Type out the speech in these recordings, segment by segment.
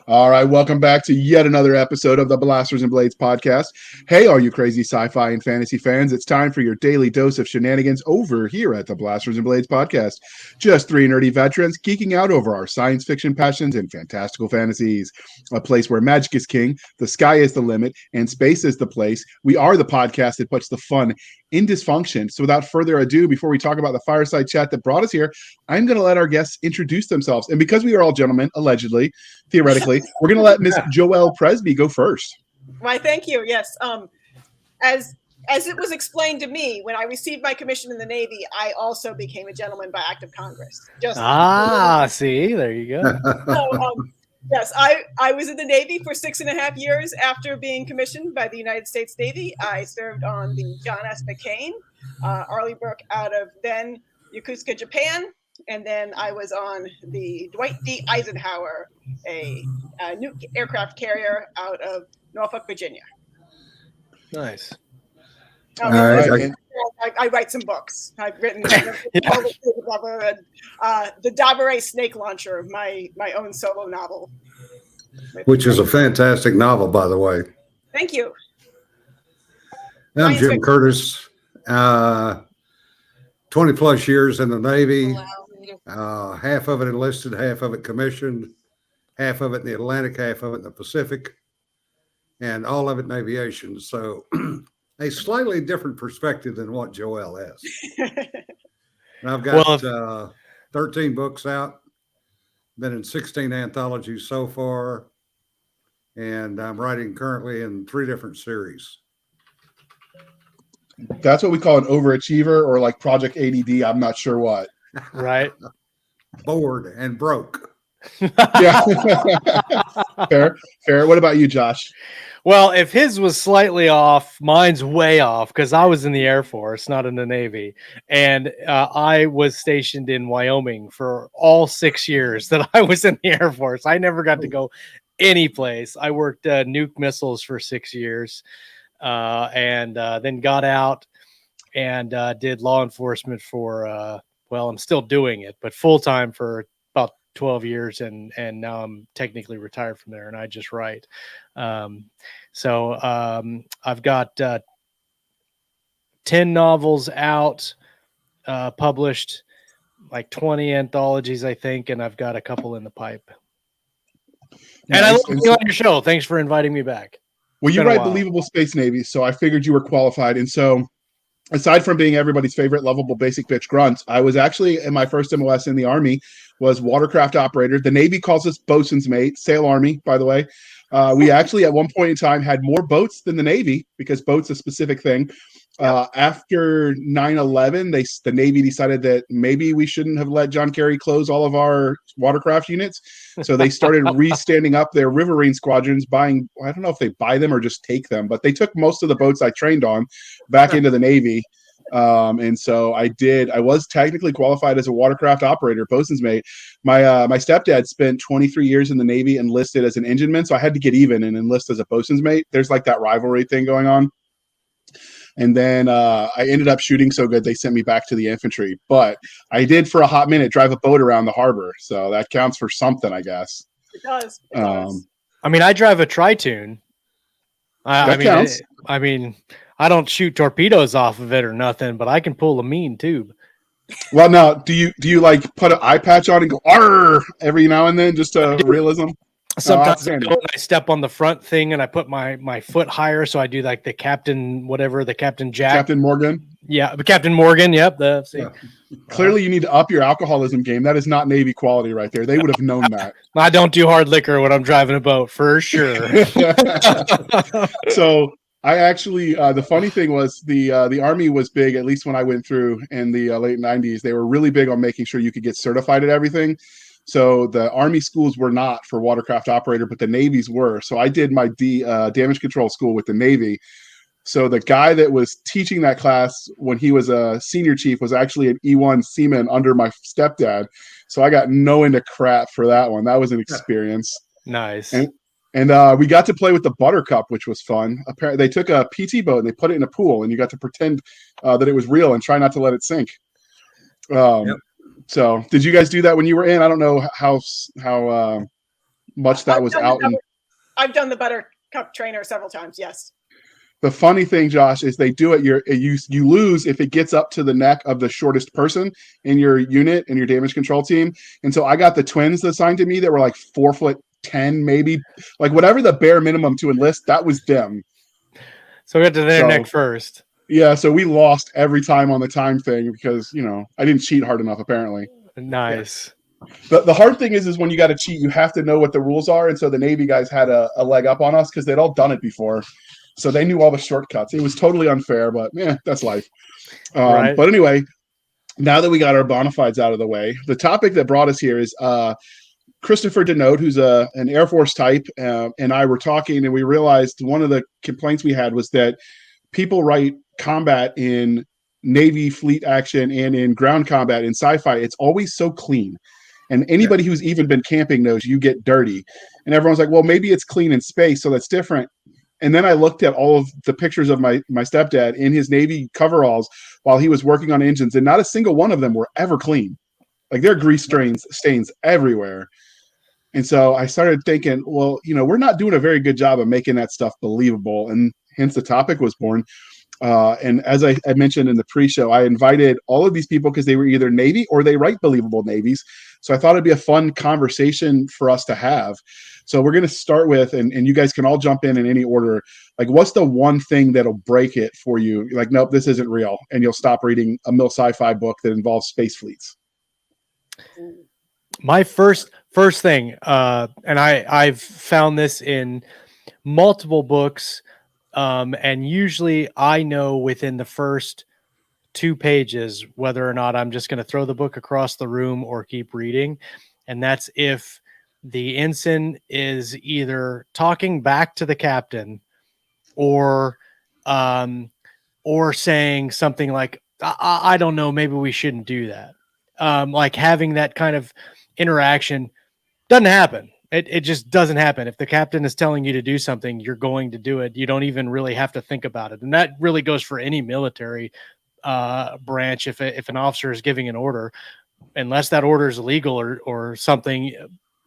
All right, welcome back to yet another episode of the Blasters and Blades podcast. Hey, all you crazy sci-fi and fantasy fans, it's time for your daily dose of shenanigans over here at the Blasters and Blades podcast. Just three nerdy veterans geeking out over our science fiction passions and fantastical fantasies. A place where magic is king, the sky is the limit, and space is the place. We are the podcast that puts the fun in dysfunction. So without further ado, before we talk about the fireside chat that brought us here, I'm going to let our guests introduce themselves. And because we are all gentlemen, allegedly, theoretically, we're going to let Miss Joelle Presby go first. Why, thank you. Yes. As it was explained to me, when I received my commission in the Navy, I also became a gentleman by act of Congress. See, there you go. So, yes, I was in the Navy for 6.5 years after being commissioned by the United States Navy. I served on the John S. McCain, Arleigh Burke out of then Yokosuka, Japan. And then I was on the Dwight D. Eisenhower, a nuke aircraft carrier out of Norfolk, Virginia. Nice. I write some books. I've written The Dabere Snake Launcher, my own solo novel. Which is a fantastic novel, by the way. Thank you. I'm Jim Curtis. 20 plus years in the Navy. Half of it enlisted, half of it commissioned, half of it in the Atlantic, half of it in the Pacific, and all of it in aviation. So a slightly different perspective than what Joelle has. And I've got 13 books out, been in 16 anthologies so far, and I'm writing currently in 3 different series. That's what we call an overachiever, or like Project ADD. I'm not sure what. Right. Bored and broke. Yeah. Fair. What about you, Josh? Well, if his was slightly off, mine's way off because I was in the Air Force, not in the Navy. And I was stationed in Wyoming for all 6 years that I was in the Air Force. I never got to go any place. I worked nuke missiles for 6 years and then got out and did law enforcement for I'm still doing it, but full-time for about 12 years. And now I'm technically retired from there and I just write. So I've got 10 novels out, published, like 20 anthologies, I think. And I've got a couple in the pipe. Nice. And I love being on your show. Thanks for inviting me back. Well, you write Believable Space Navy, so I figured you were qualified. And so aside from being everybody's favorite lovable basic bitch Grunt, I was actually in my first MOS in the Army was watercraft operator. The Navy calls us bosun's mate, Sail Army, by the way. We actually at one point in time had more boats than the Navy because boat's a specific thing. After 9/11, the Navy decided that maybe we shouldn't have let John Kerry close all of our watercraft units. So they started re-standing up their riverine squadrons, buying, I don't know if they buy them or just take them, but they took most of the boats I trained on back into the Navy. And so I was technically qualified as a watercraft operator, bosun's mate. My stepdad spent 23 years in the Navy, enlisted as an engineman. So I had to get even and enlist as a bosun's mate. There's like that rivalry thing going on. And then I ended up shooting so good they sent me back to the infantry. But I did for a hot minute drive a boat around the harbor, so that counts for something, I guess. It does. It does. I mean, I drive a Tritoon. Counts. I mean, I don't shoot torpedoes off of it or nothing, but I can pull a mean tube. Well, now, do you like put an eye patch on and go "arr" every now and then just to realism? Sometimes I step on the front thing and I put my foot higher, so I do like the Captain Jack. Captain Morgan. Yeah, Captain Morgan. Yep. Clearly, you need to up your alcoholism game. That is not Navy quality right there. They would have known that. I don't do hard liquor when I'm driving a boat, for sure. So I actually, the funny thing was the Army was big, at least when I went through in the late 90s. They were really big on making sure you could get certified at everything. So the Army schools were not for watercraft operator, but the Navy's were. So I did my damage control school with the Navy. So the guy that was teaching that class when he was a senior chief was actually an E1 seaman under my stepdad. So I got no into crap for that one. That was an experience. Nice. And we got to play with the Buttercup, which was fun. Apparently, they took a PT boat and they put it in a pool, and you got to pretend that it was real and try not to let it sink. So did you guys do that when you were in? I don't know how much that was out. And I've done the Buttercup trainer several times. Yes. the funny thing, Josh, is they do it. You lose if it gets up to the neck of the shortest person in your unit and your damage control team. And so I got the twins assigned to me that were like 4'10", maybe, like whatever the bare minimum to enlist. That was them. So we got to their neck first. Yeah, so we lost every time on the time thing because I didn't cheat hard enough apparently. Nice. The hard thing is when you got to cheat, you have to know what the rules are. And so the Navy guys had a leg up on us because they'd all done it before. So they knew all the shortcuts. It was totally unfair, but that's life. Right. But anyway, now that we got our bona fides out of the way, the topic that brought us here is Christopher Denote, who's an Air Force type, and I were talking, and we realized one of the complaints we had was that people write combat in Navy fleet action and in ground combat in sci-fi. It's always so clean. And anybody who's even been camping knows you get dirty. And everyone's like, well, maybe it's clean in space, so that's different. And then I looked at all of the pictures of my stepdad in his Navy coveralls while he was working on engines, and not a single one of them were ever clean. Like there are grease stains everywhere. And so I started thinking, well, we're not doing a very good job of making that stuff believable. And hence the topic was born. And as I mentioned in the pre-show, I invited all of these people because they were either Navy or they write believable navies. So I thought it'd be a fun conversation for us to have. So we're going to start with, and you guys can all jump in any order. Like, what's the one thing that'll break it for you? Like, nope, this isn't real. And you'll stop reading a mil sci-fi book that involves space fleets. My first thing, and I've found this in multiple books, and usually I know within the first 2 pages whether or not I'm just going to throw the book across the room or keep reading. And that's if the ensign is either talking back to the captain or saying something like, I don't know, maybe we shouldn't do that. Like having that kind of interaction doesn't happen. It just doesn't happen. If the captain is telling you to do something, you're going to do it. You don't even really have to think about it. And that really goes for any military branch. If an officer is giving an order, unless that order is illegal or something,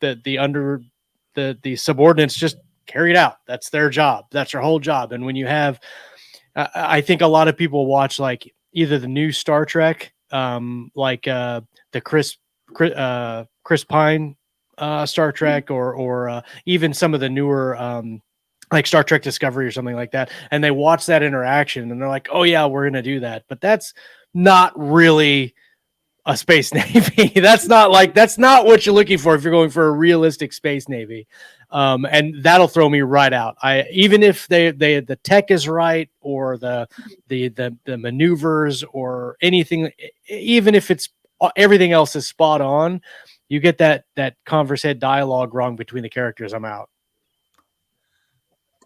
that the subordinates just carry it out. That's their job. That's their whole job. And when you have, I think a lot of people watch like either the new Star Trek, like the Chris Pine Star Trek, or even some of the newer like Star Trek Discovery or something like that, and they watch that interaction and they're like, oh yeah, we're gonna do that. But that's not really a space navy. That's not what you're looking for if you're going for a realistic space navy. And that'll throw me right out. Even if the tech is right, or the maneuvers or anything, even if it's everything else is spot on, you get that converse head dialogue wrong between the characters, I'm out.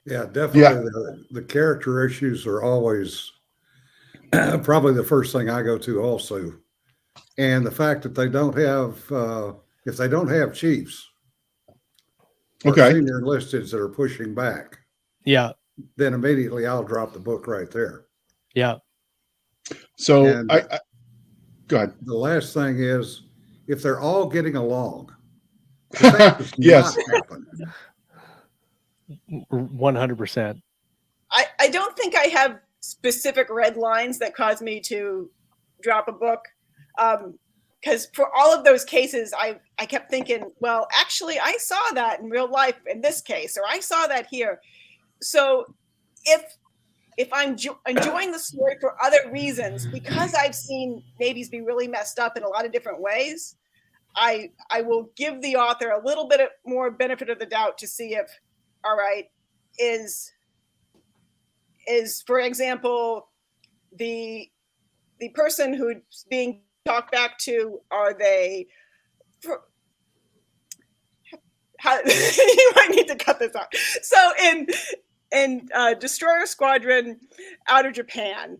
Yeah, definitely. Yeah. The character issues are always probably the first thing I go to also. And the fact that they don't have, if they don't have chiefs, or senior enlisteds that are pushing back, then immediately I'll drop the book right there. Yeah. So I go ahead. The last thing is, if they're all getting along, that does yes. not happen. 100%. I don't think I have specific red lines that cause me to drop a book. Because for all of those cases, I kept thinking, well, actually, I saw that in real life in this case, or I saw that here. So if I'm enjoying the story for other reasons, because I've seen navies be really messed up in a lot of different ways, I will give the author a little bit more benefit of the doubt to see if, all right, is for example, the person who's being talked back to, are they you might need to cut this out. So in Destroyer Squadron out of Japan,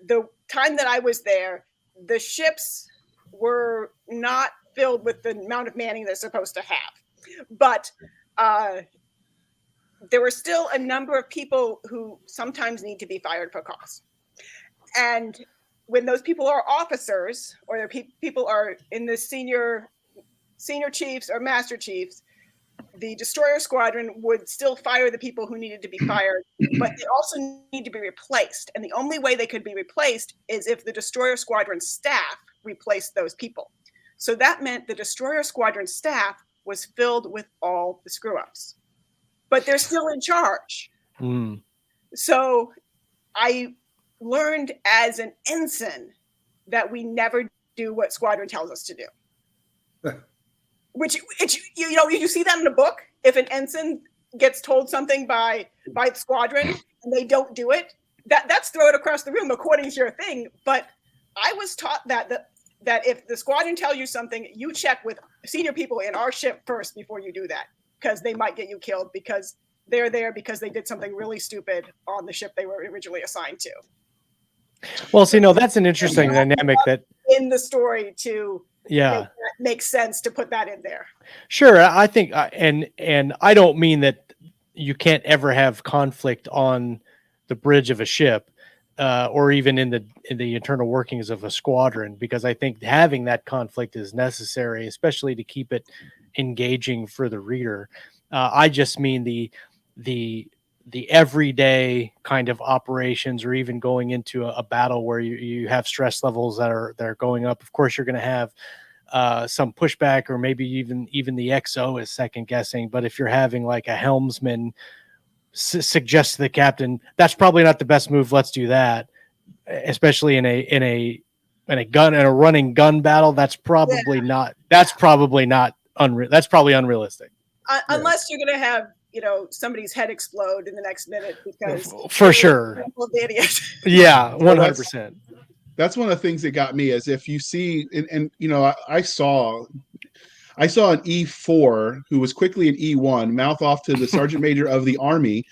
the time that I was there, the ships were not filled with the amount of manning they're supposed to have, but there were still a number of people who sometimes need to be fired for cause. And when those people are officers, or people are in the senior chiefs or master chiefs, the destroyer squadron would still fire the people who needed to be fired, but they also need to be replaced. And the only way they could be replaced is if the destroyer squadron staff replaced those people. So that meant the destroyer squadron staff was filled with all the screw-ups, but they're still in charge. So I learned as an ensign that we never do what squadron tells us to do. Which you see that in a book. If an ensign gets told something by the squadron and they don't do it, that's throw it across the room according to your thing. But I was taught that if the squadron tells you something, you check with senior people in our ship first before you do that, because they might get you killed because they're there because they did something really stupid on the ship they were originally assigned to. Well, see, no, that's an interesting dynamic that in the story to make sense to put that in there. Sure, I think, and I don't mean that you can't ever have conflict on the bridge of a ship, or even in the internal workings of a squadron, because I think having that conflict is necessary, especially to keep it engaging for the reader. I just mean the everyday kind of operations, or even going into a battle where you have stress levels that are going up. Of course, you're going to have some pushback, or maybe even the XO is second guessing. But if you're having like a helmsman suggest to the captain, that's probably not the best move, let's do that, especially in a running gun battle, that's probably not unrealistic. Unless you're going to have somebody's head explode in the next minute because for sure. Yeah, 100%. That's one of the things that got me, is if you see, and I saw an E4 who was quickly an E1 mouth off to the sergeant major of the Army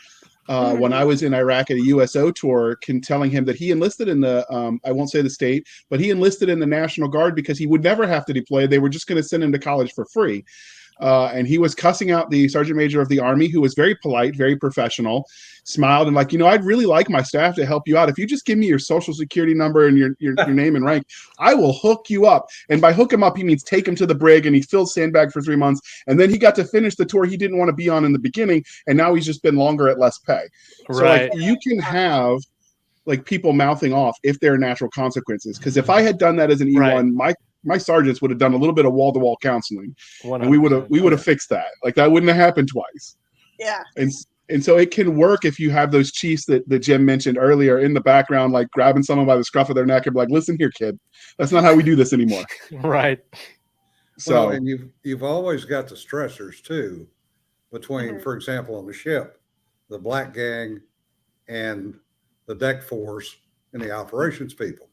when I was in Iraq at a USO tour, telling him that he enlisted in the, I won't say the state, but he enlisted in the National Guard because he would never have to deploy. They were just going to send him to college for free. And he was cussing out the sergeant major of the Army, who was very polite, very professional, smiled and like, I'd really like my staff to help you out. If you just give me your social security number and your name and rank, I will hook you up. And by hook him up, he means take him to the brig, and he filled sandbag for 3 months. And then he got to finish the tour he didn't want to be on in the beginning. And now he's just been longer at less pay. Right. So like, you can have like people mouthing off if there are natural consequences. Because if I had done that as an E1, my sergeants would have done a little bit of wall-to-wall counseling, 100%. And we would have fixed that. Like, that wouldn't have happened twice. Yeah. And so it can work if you have those chiefs that Jim mentioned earlier in the background, like grabbing someone by the scruff of their neck and be like, listen here, kid, that's not how we do this anymore. Right. So, and you've always got the stressors too, between, for example, on the ship, the black gang and the deck force and the operations people.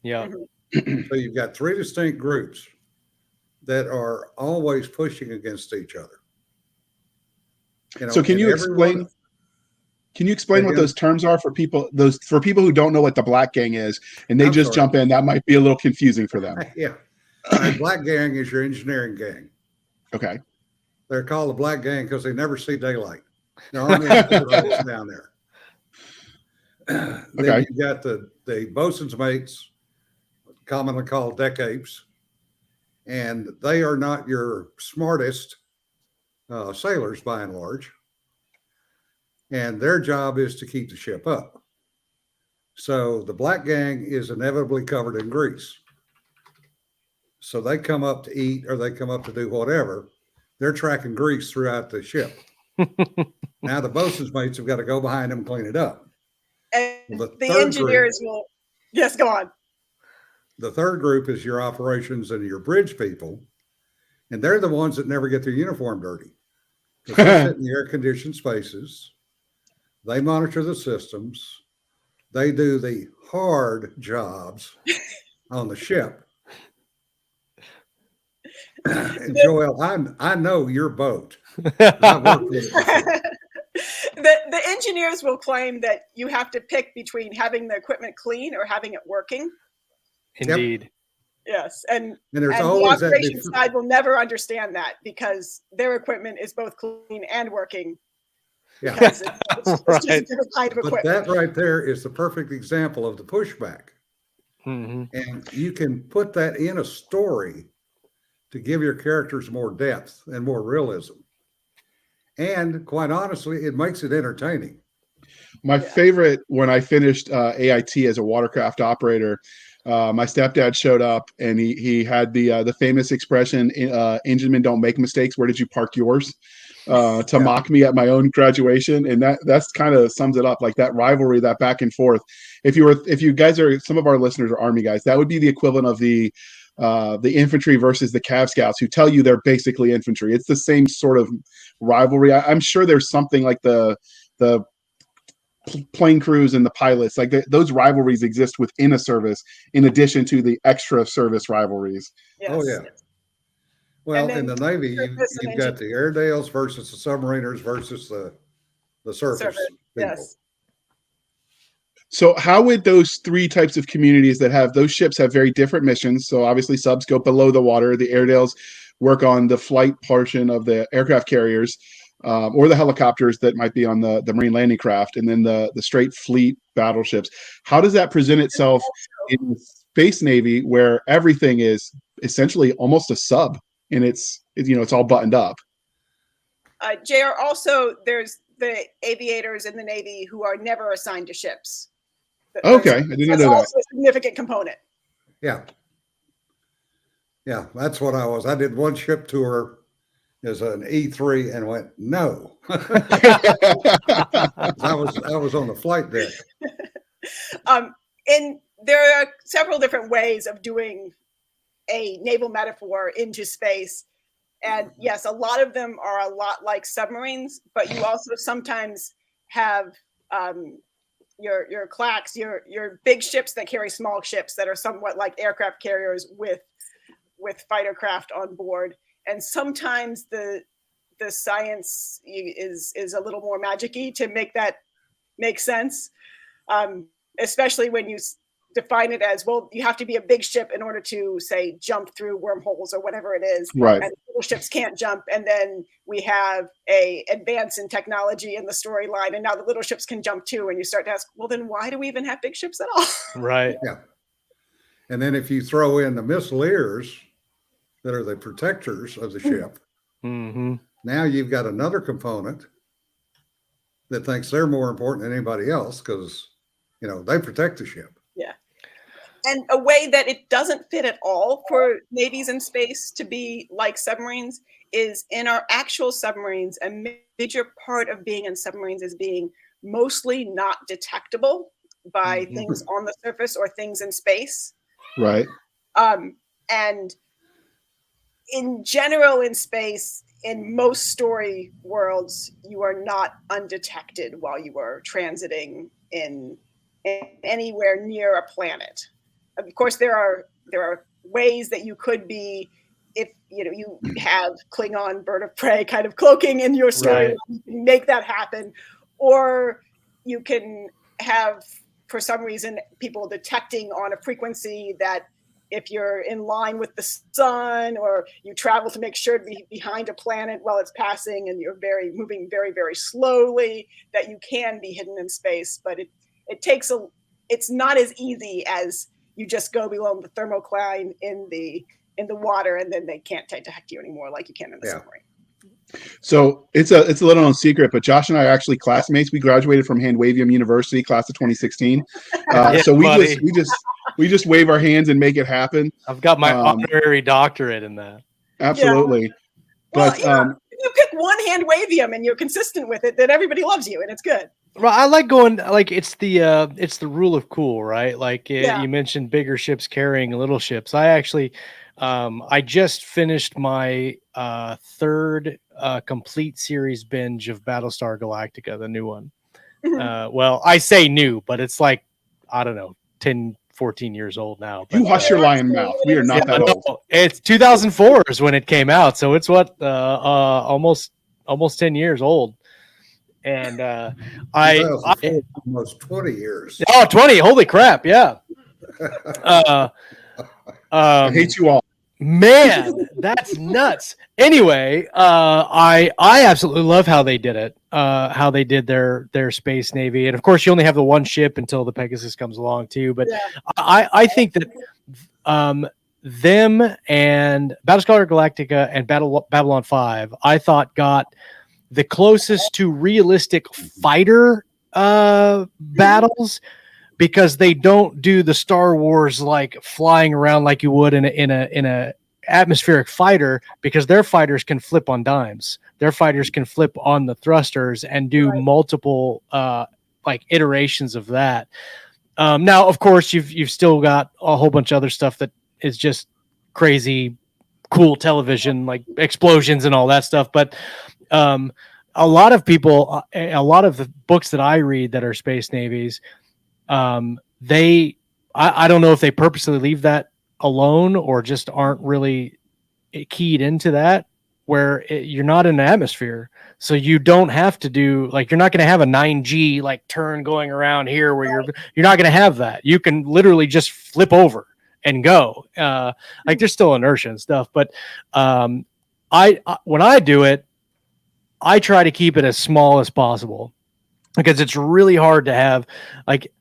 Yeah. So you've got three distinct groups that are always pushing against each other. So can you explain what those terms are for people who don't know what the black gang is, and they jump in? That might be a little confusing for them. Yeah. Black gang is your engineering gang. Okay. They're called the black gang because they never see daylight. They're only down there. Then you've got the bosun's mates, commonly called deck apes, and they are not your smartest sailors by and large, and their job is to keep the ship up. So the black gang is inevitably covered in grease. So they come up to eat, or they come up to do whatever. They're tracking grease throughout the ship. Now the bosun's mates have got to go behind them and clean it up. And the engineers will, yes, go on. The third group is your operations and your bridge people. And they're the ones that never get their uniform dirty. They sit in the air-conditioned spaces. They monitor the systems. They do the hard jobs on the ship. And Joel, I know your boat. I've worked with it. The engineers will claim that you have to pick between having the equipment clean or having it working. Indeed. Yep. Yes, and there's the always operations side will never understand that because their equipment is both clean and working. Yeah, it's just a different kind of equipment. But that right there is the perfect example of the pushback. Mm-hmm. And you can put that in a story to give your characters more depth and more realism. And quite honestly, it makes it entertaining. My favorite when I finished AIT as a watercraft operator, my stepdad showed up and he had the famous expression, "Enginemen don't make mistakes. Where did you park yours?" To mock me at my own graduation, and that's kind of sums it up. Like that rivalry, that back and forth. If you guys are, some of our listeners are Army guys, that would be the equivalent of the infantry versus the Cav Scouts, who tell you they're basically infantry. It's the same sort of rivalry. I'm sure there's something like the plane crews and the pilots, like those rivalries exist within a service in addition to the extra service rivalries. Yes. Oh yeah. Well, in the Navy, you've got the Airedales versus the submariners versus the surface people. Yes. So how would those three types of communities that have those ships have very different missions? So obviously subs go below the water. The Airedales work on the flight portion of the aircraft carriers, or the helicopters that might be on the marine landing craft, and then the straight fleet battleships. How does that present itself in Space Navy, where everything is essentially almost a sub, and it's all buttoned up? JR, also there's the aviators in the Navy who are never assigned to ships. Okay, I didn't know that. That's also a significant component. Yeah, that's what I was. I did one ship tour as an E3 and went, no. I was on the flight deck. And there are several different ways of doing a naval metaphor into space. And yes, a lot of them are a lot like submarines, but you also sometimes have your clacks, your big ships that carry small ships that are somewhat like aircraft carriers with fighter craft on board. And sometimes the science is a little more magic-y to make that make sense, especially when you define it as, well, you have to be a big ship in order to, say, jump through wormholes or whatever it is. Right. And little ships can't jump. And then we have a advance in technology in the storyline, and now the little ships can jump too. And you start to ask, well, then why do we even have big ships at all? Right. Yeah. And then if you throw in the missileers that are the protectors of the ship, now you've got another component that thinks they're more important than anybody else because, they protect the ship. Yeah. And a way that it doesn't fit at all for navies in space to be like submarines is in our actual submarines. A major part of being in submarines is being mostly not detectable by things on the surface or things in space. Right. And in general, in space, in most story worlds, you are not undetected while you are transiting in anywhere near a planet. Of course, there are ways that you could be, if you have Klingon bird of prey kind of cloaking in your story, Right. you can make that happen, or you can have, for some reason, people detecting on a frequency that if you're in line with the sun, or you travel to make sure to be behind a planet while it's passing and you're moving very, very slowly, that you can be hidden in space. But it's not as easy as you just go below the thermocline in the water and then they can't detect you anymore like you can in the submarine. So it's a little known secret, but Josh and I are actually classmates. We graduated from Handwavium University, class of 2016. So we just wave our hands and make it happen. I've got my honorary doctorate in that. Absolutely. Yeah. But if you pick one Handwavium and you're consistent with it, then everybody loves you and it's good. Well, I like going, like, it's the rule of cool, right? Like you mentioned bigger ships carrying little ships. I actually, I just finished my third complete series binge of Battlestar Galactica, the new one. Well, I say new, but it's like, I don't know, 10, 14 years old now. But, you hush your lion mouth. We are not that old. It's 2004 is when it came out. So it's almost 10 years old. And almost 20 years. Oh, 20. Holy crap. Yeah. I hate you all. Man, that's nuts. Anyway, I absolutely love how they did it. How they did their Space Navy. And of course you only have the one ship until the Pegasus comes along too. But I think that them and Battlestar Galactica and Babylon 5, I thought got the closest to realistic fighter battles, because they don't do the Star Wars like flying around like you would in a atmospheric fighter, because their fighters can flip on dimes. Their fighters can flip on the thrusters and do multiple like iterations of that. Now, of course, you've still got a whole bunch of other stuff that is just crazy, cool television, like explosions and all that stuff. But a lot of people, a lot of the books that I read that are space navies, I don't know if they purposely leave that alone or just aren't really keyed into that, where you're not in an atmosphere. So you don't have to do, like, you're not going to have a 9G like turn going around here where you're not going to have that. You can literally just flip over and go. Like, there's still inertia and stuff, but when I do it, I try to keep it as small as possible, because it's really hard to have, like,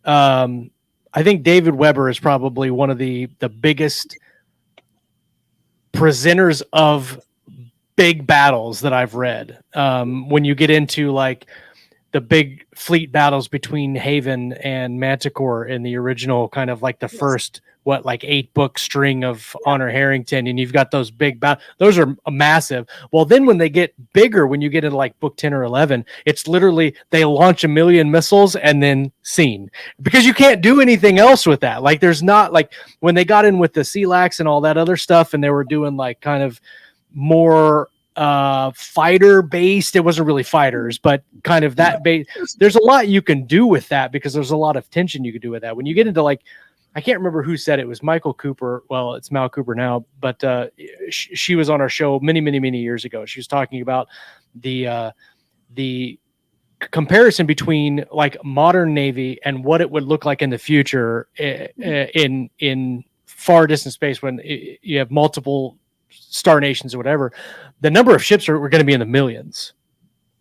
I think David Weber is probably one of the biggest presenters of big battles that I've read. When you get into like the big fleet battles between Haven and Manticore in the original kind of like the first, 8-book string of Honor Harrington, and you've got those big battles. Those are massive. Well, then when they get bigger, when you get into like book 10 or 11, it's literally they launch 1 million missiles and then scene, because you can't do anything else with that. Like, there's not, like, when they got in with the CLAX and all that other stuff, and they were doing like kind of more fighter based. It wasn't really fighters, but kind of that base. There's a lot you can do with that, because there's a lot of tension you can do with that. When you get into, like, I can't remember who said it was Michael Cooper. Well, it's Mal Cooper now, but she was on our show many years ago. She was talking about the comparison between like modern Navy and what it would look like in the future in far distant space, when you have multiple star nations or whatever. The number of ships are going to be in the millions,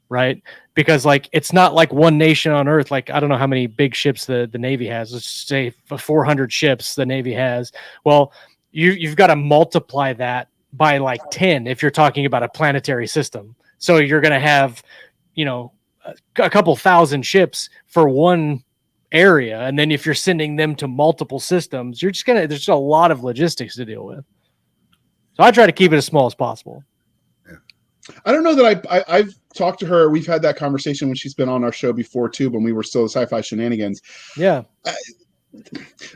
right? Because, like, it's not like one nation on Earth. Like, I don't know how many big ships the Navy has. Let's say 400 ships the Navy has. Well, you've got to multiply that by like 10 if you're talking about a planetary system. So you're going to have, a couple thousand ships for one area, and then if you're sending them to multiple systems, there's just a lot of logistics to deal with. So I try to keep it as small as possible. I don't know that I've talked to her. We've had that conversation when she's been on our show before too, when we were still the Sci-Fi Shenanigans. Yeah.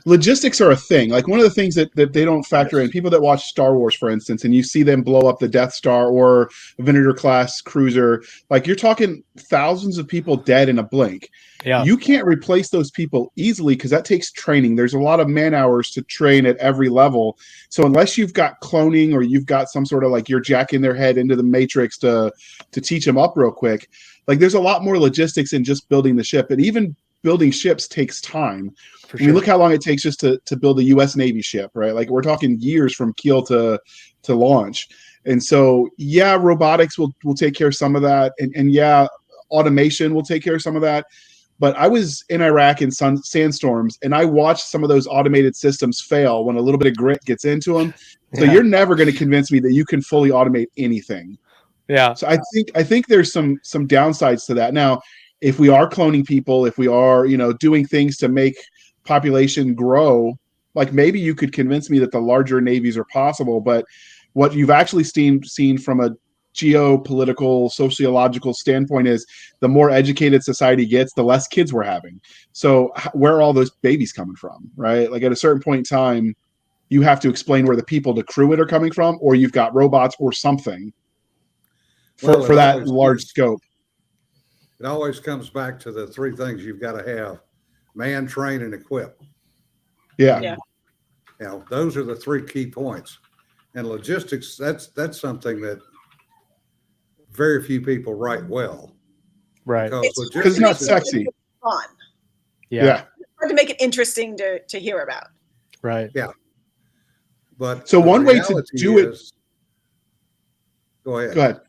Logistics are a thing. Like, one of the things that they don't factor in, people that watch Star Wars, for instance, and you see them blow up the Death Star or a Venator class cruiser, like, you're talking thousands of people dead in a blink. Yeah. You can't replace those people easily, because that takes training. There's a lot of man hours to train at every level. So unless you've got cloning, or you've got some sort of, like, you're jacking their head into the matrix to teach them up real quick, like, there's a lot more logistics in just building the ship. And even building ships takes time. I mean, look how long it takes just to build a U.S. Navy ship, right? Like, we're talking years from keel to launch. And so, yeah, robotics will take care of some of that. And yeah, automation will take care of some of that. But I was in Iraq in sandstorms, and I watched some of those automated systems fail when a little bit of grit gets into them. So you're never going to convince me that you can fully automate anything. Yeah. So I think there's some downsides to that. Now, if we are cloning people, if we are, doing things to make population grow, like, maybe you could convince me that the larger navies are possible. But what you've actually seen from a geopolitical, sociological standpoint is the more educated society gets, the less kids we're having. So where are all those babies coming from, right? Like, at a certain point in time, you have to explain where the people to crew it are coming from, or you've got robots or something for that large scope. It always comes back to the three things you've got to have: man, train, and equip. Yeah. Those are the three key points. And logistics, that's something that very few people write well. Right. Because it's not sexy. Fun. Yeah. It's hard to make it interesting to hear about. Right. Yeah. But so one way to do it. Go ahead. Go ahead.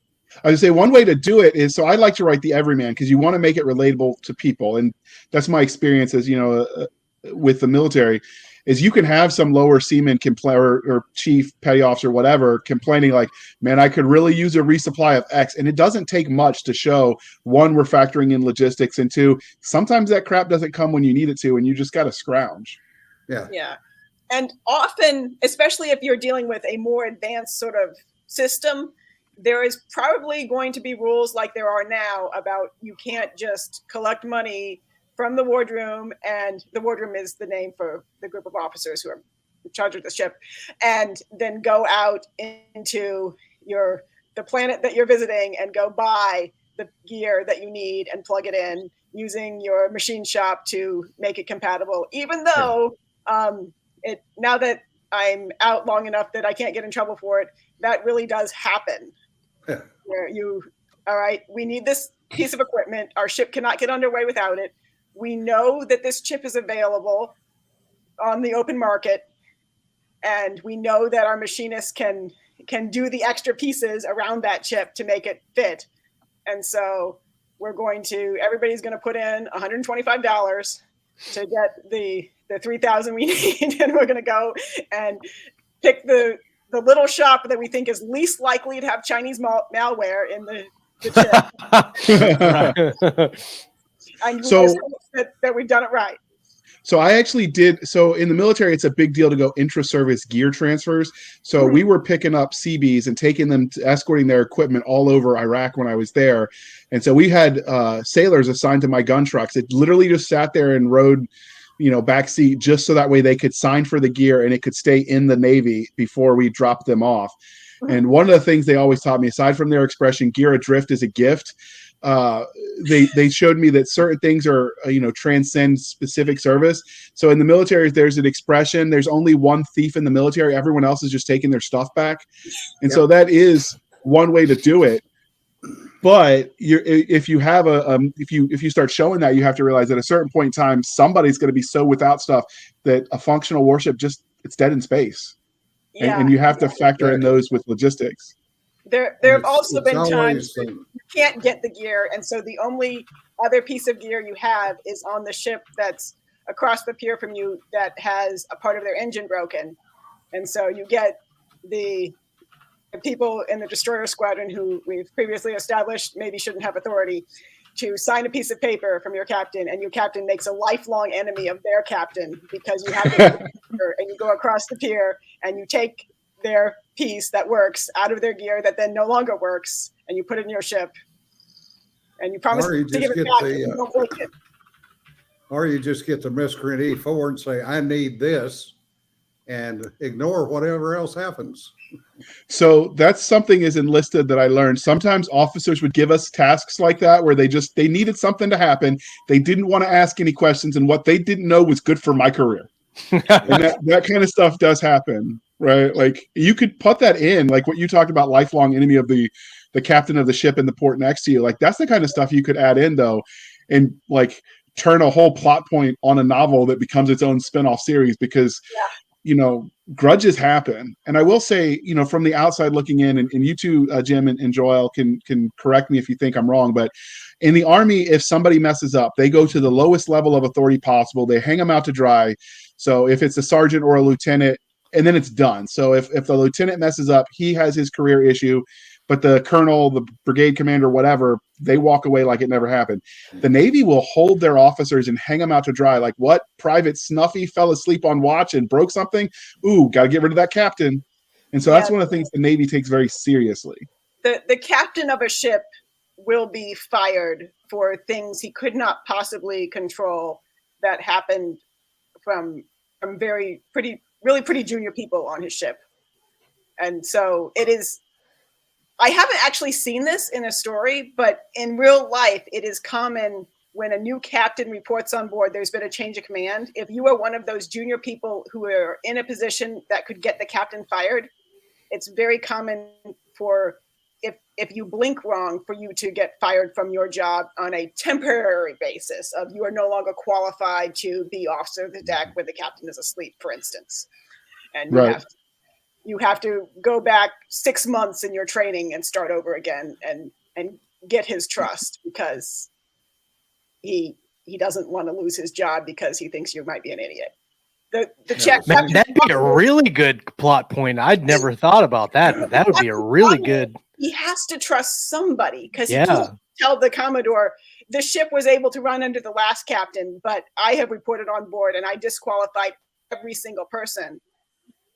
I would say one way to do it is, so I like to write the everyman, because you want to make it relatable to people. And that's my experience as, with the military, is you can have some lower seaman complain or chief petty officer, whatever, complaining like, man, I could really use a resupply of X. And it doesn't take much to show, one, we're factoring in logistics, and two, sometimes that crap doesn't come when you need it to, and you just got to scrounge. Yeah. And often, especially if you're dealing with a more advanced sort of system, there is probably going to be rules like there are now about you can't just collect money from the wardroom, and the wardroom is the name for the group of officers who are in charge of the ship, and then go out into the planet that you're visiting and go buy the gear that you need and plug it in using your machine shop to make it compatible, even though now that I'm out long enough that I can't get in trouble for it, that really does happen. Yeah. Where all right, we need this piece of equipment. Our ship cannot get underway without it. We know that this chip is available on the open market, and we know that our machinists can do the extra pieces around that chip to make it fit. And so everybody's going to put in $125 to get the 3,000 we need, and we're going to go and pick the little shop that we think is least likely to have Chinese malware in the chip. And so that we've done it right. So I actually did. So in the military, it's a big deal to go intra-service gear transfers. So we were picking up CBs and taking them escorting their equipment all over Iraq when I was there. And so we had sailors assigned to my gun trucks. It literally just sat there and rode, backseat, just so that way they could sign for the gear and it could stay in the Navy before we dropped them off. And one of the things they always taught me, aside from their expression, gear adrift is a gift. They showed me that certain things are, transcend specific service. So in the military, there's an expression, there's only one thief in the military. Everyone else is just taking their stuff back. And so that is one way to do it. But if you have if you start showing that, you have to realize at a certain point in time, somebody's going to be so without stuff that a functional warship it's dead in space. Yeah. And you have to factor in those with logistics. There have also been times that you can't get the gear, and so the only other piece of gear you have is on the ship that's across the pier from you that has a part of their engine broken. And so you get the people in the destroyer squadron who we've previously established maybe shouldn't have authority to sign a piece of paper from your captain, and your captain makes a lifelong enemy of their captain because you have the gear, and you go across the pier and you take their piece that works out of their gear that then no longer works, and you put it in your ship, and you promise to give it back. You don't break it. Or you just get the miscreant E4 and say, I need this, and ignore whatever else happens. So that's something is enlisted that I learned. Sometimes officers would give us tasks like that where they needed something to happen. They didn't want to ask any questions, and what they didn't know was good for my career. And that kind of stuff does happen, right? Like you could put that in, like what you talked about, lifelong enemy of the captain of the ship in the port next to you. Like that's the kind of stuff you could add in though, and like turn a whole plot point on a novel that becomes its own spin-off series because grudges happen. And I will say, from the outside looking in, and you two, Jim and Joel can correct me if you think I'm wrong, but in the Army, if somebody messes up, they go to the lowest level of authority possible. They hang them out to dry. So if it's a sergeant or a lieutenant, and then it's done. So if the lieutenant messes up, he has his career issue, but the colonel, the brigade commander, whatever, they walk away like it never happened. The Navy will hold their officers and hang them out to dry. Like, what? Private Snuffy fell asleep on watch and broke something? Ooh, got to get rid of that captain. And so that's one of the things the Navy takes very seriously. The captain of a ship will be fired for things he could not possibly control that happened from really pretty junior people on his ship. And so it is, I haven't actually seen this in a story, but in real life, it is common when a new captain reports on board, there's been a change of command. If you are one of those junior people who are in a position that could get the captain fired, it's very common for, if you blink wrong, for you to get fired from your job on a temporary basis of you are no longer qualified to be officer of the deck when the captain is asleep, for instance. And you have to go back 6 months in your training and start over again and get his trust because he doesn't want to lose his job because he thinks you might be an idiot. the check. Man, that'd be a really good plot point. I'd never thought about that, but that would be a really good. He has to trust somebody because Yeah. he can't tell the Commodore the ship was able to run under the last captain, but I have reported on board and I disqualified every single person.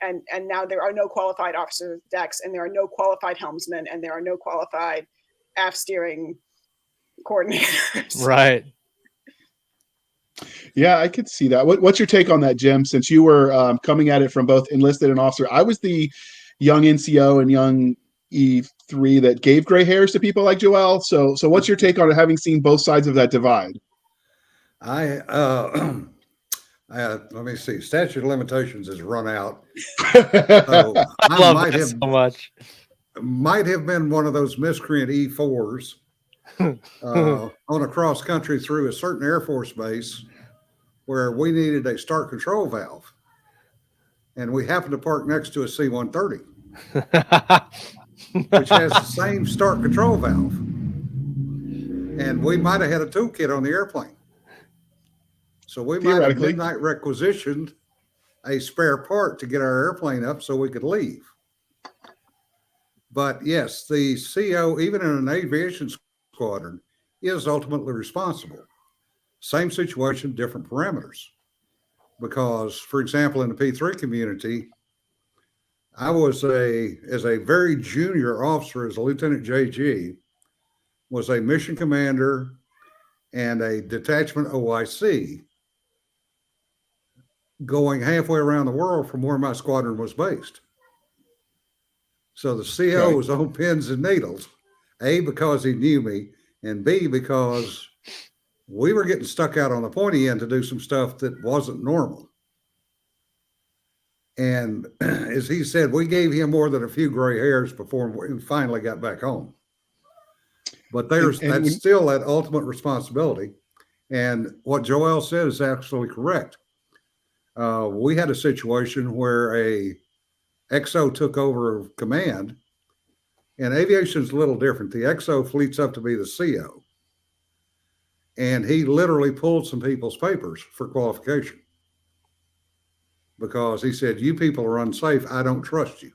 And now there are no qualified officers of decks, and there are no qualified helmsmen, and there are no qualified aft steering coordinators. Right. Yeah, I could see that. What's your take on that, Jim? Since you were coming at it from both enlisted and officer, I was the young NCO and young E3 that gave gray hairs to people like Joel. So what's your take on it, having seen both sides of that divide? Let me see. Statute of limitations has run out. So I love might that have, so much. Might have been one of those miscreant E4s on a cross country through a certain Air Force base where we needed a start control valve, and we happened to park next to a C-130, which has the same start control valve, and we might have had a toolkit on the airplane. So we might have midnight requisitioned a spare part to get our airplane up so we could leave. But yes, the CO, even in an aviation squadron, is ultimately responsible. Same situation, different parameters. Because, for example, in the P3 community, I was as a very junior officer, as a Lieutenant JG, was a mission commander and a detachment OIC, going halfway around the world from where my squadron was based. So the CO was on pins and needles, A, because he knew me, and B, because we were getting stuck out on the pointy end to do some stuff that wasn't normal. And as he said, we gave him more than a few gray hairs before we finally got back home. But that's still that ultimate responsibility. And what Joel said is absolutely correct. We had a situation where a XO took over command, and aviation is a little different. The XO fleets up to be the CO, and he literally pulled some people's papers for qualification because he said, "You people are unsafe. I don't trust you."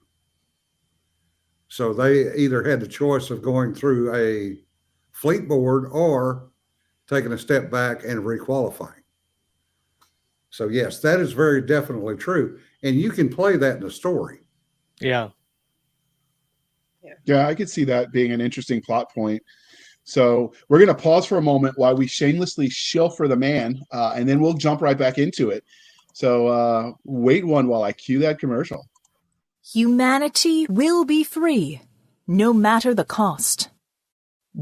So they either had the choice of going through a fleet board or taking a step back and requalifying. So yes, that is very definitely true. And you can play that in a story. Yeah. Yeah, I could see that being an interesting plot point. So we're going to pause for a moment while we shamelessly shill for the man, and then we'll jump right back into it. So wait one while I cue that commercial. Humanity will be free, no matter the cost.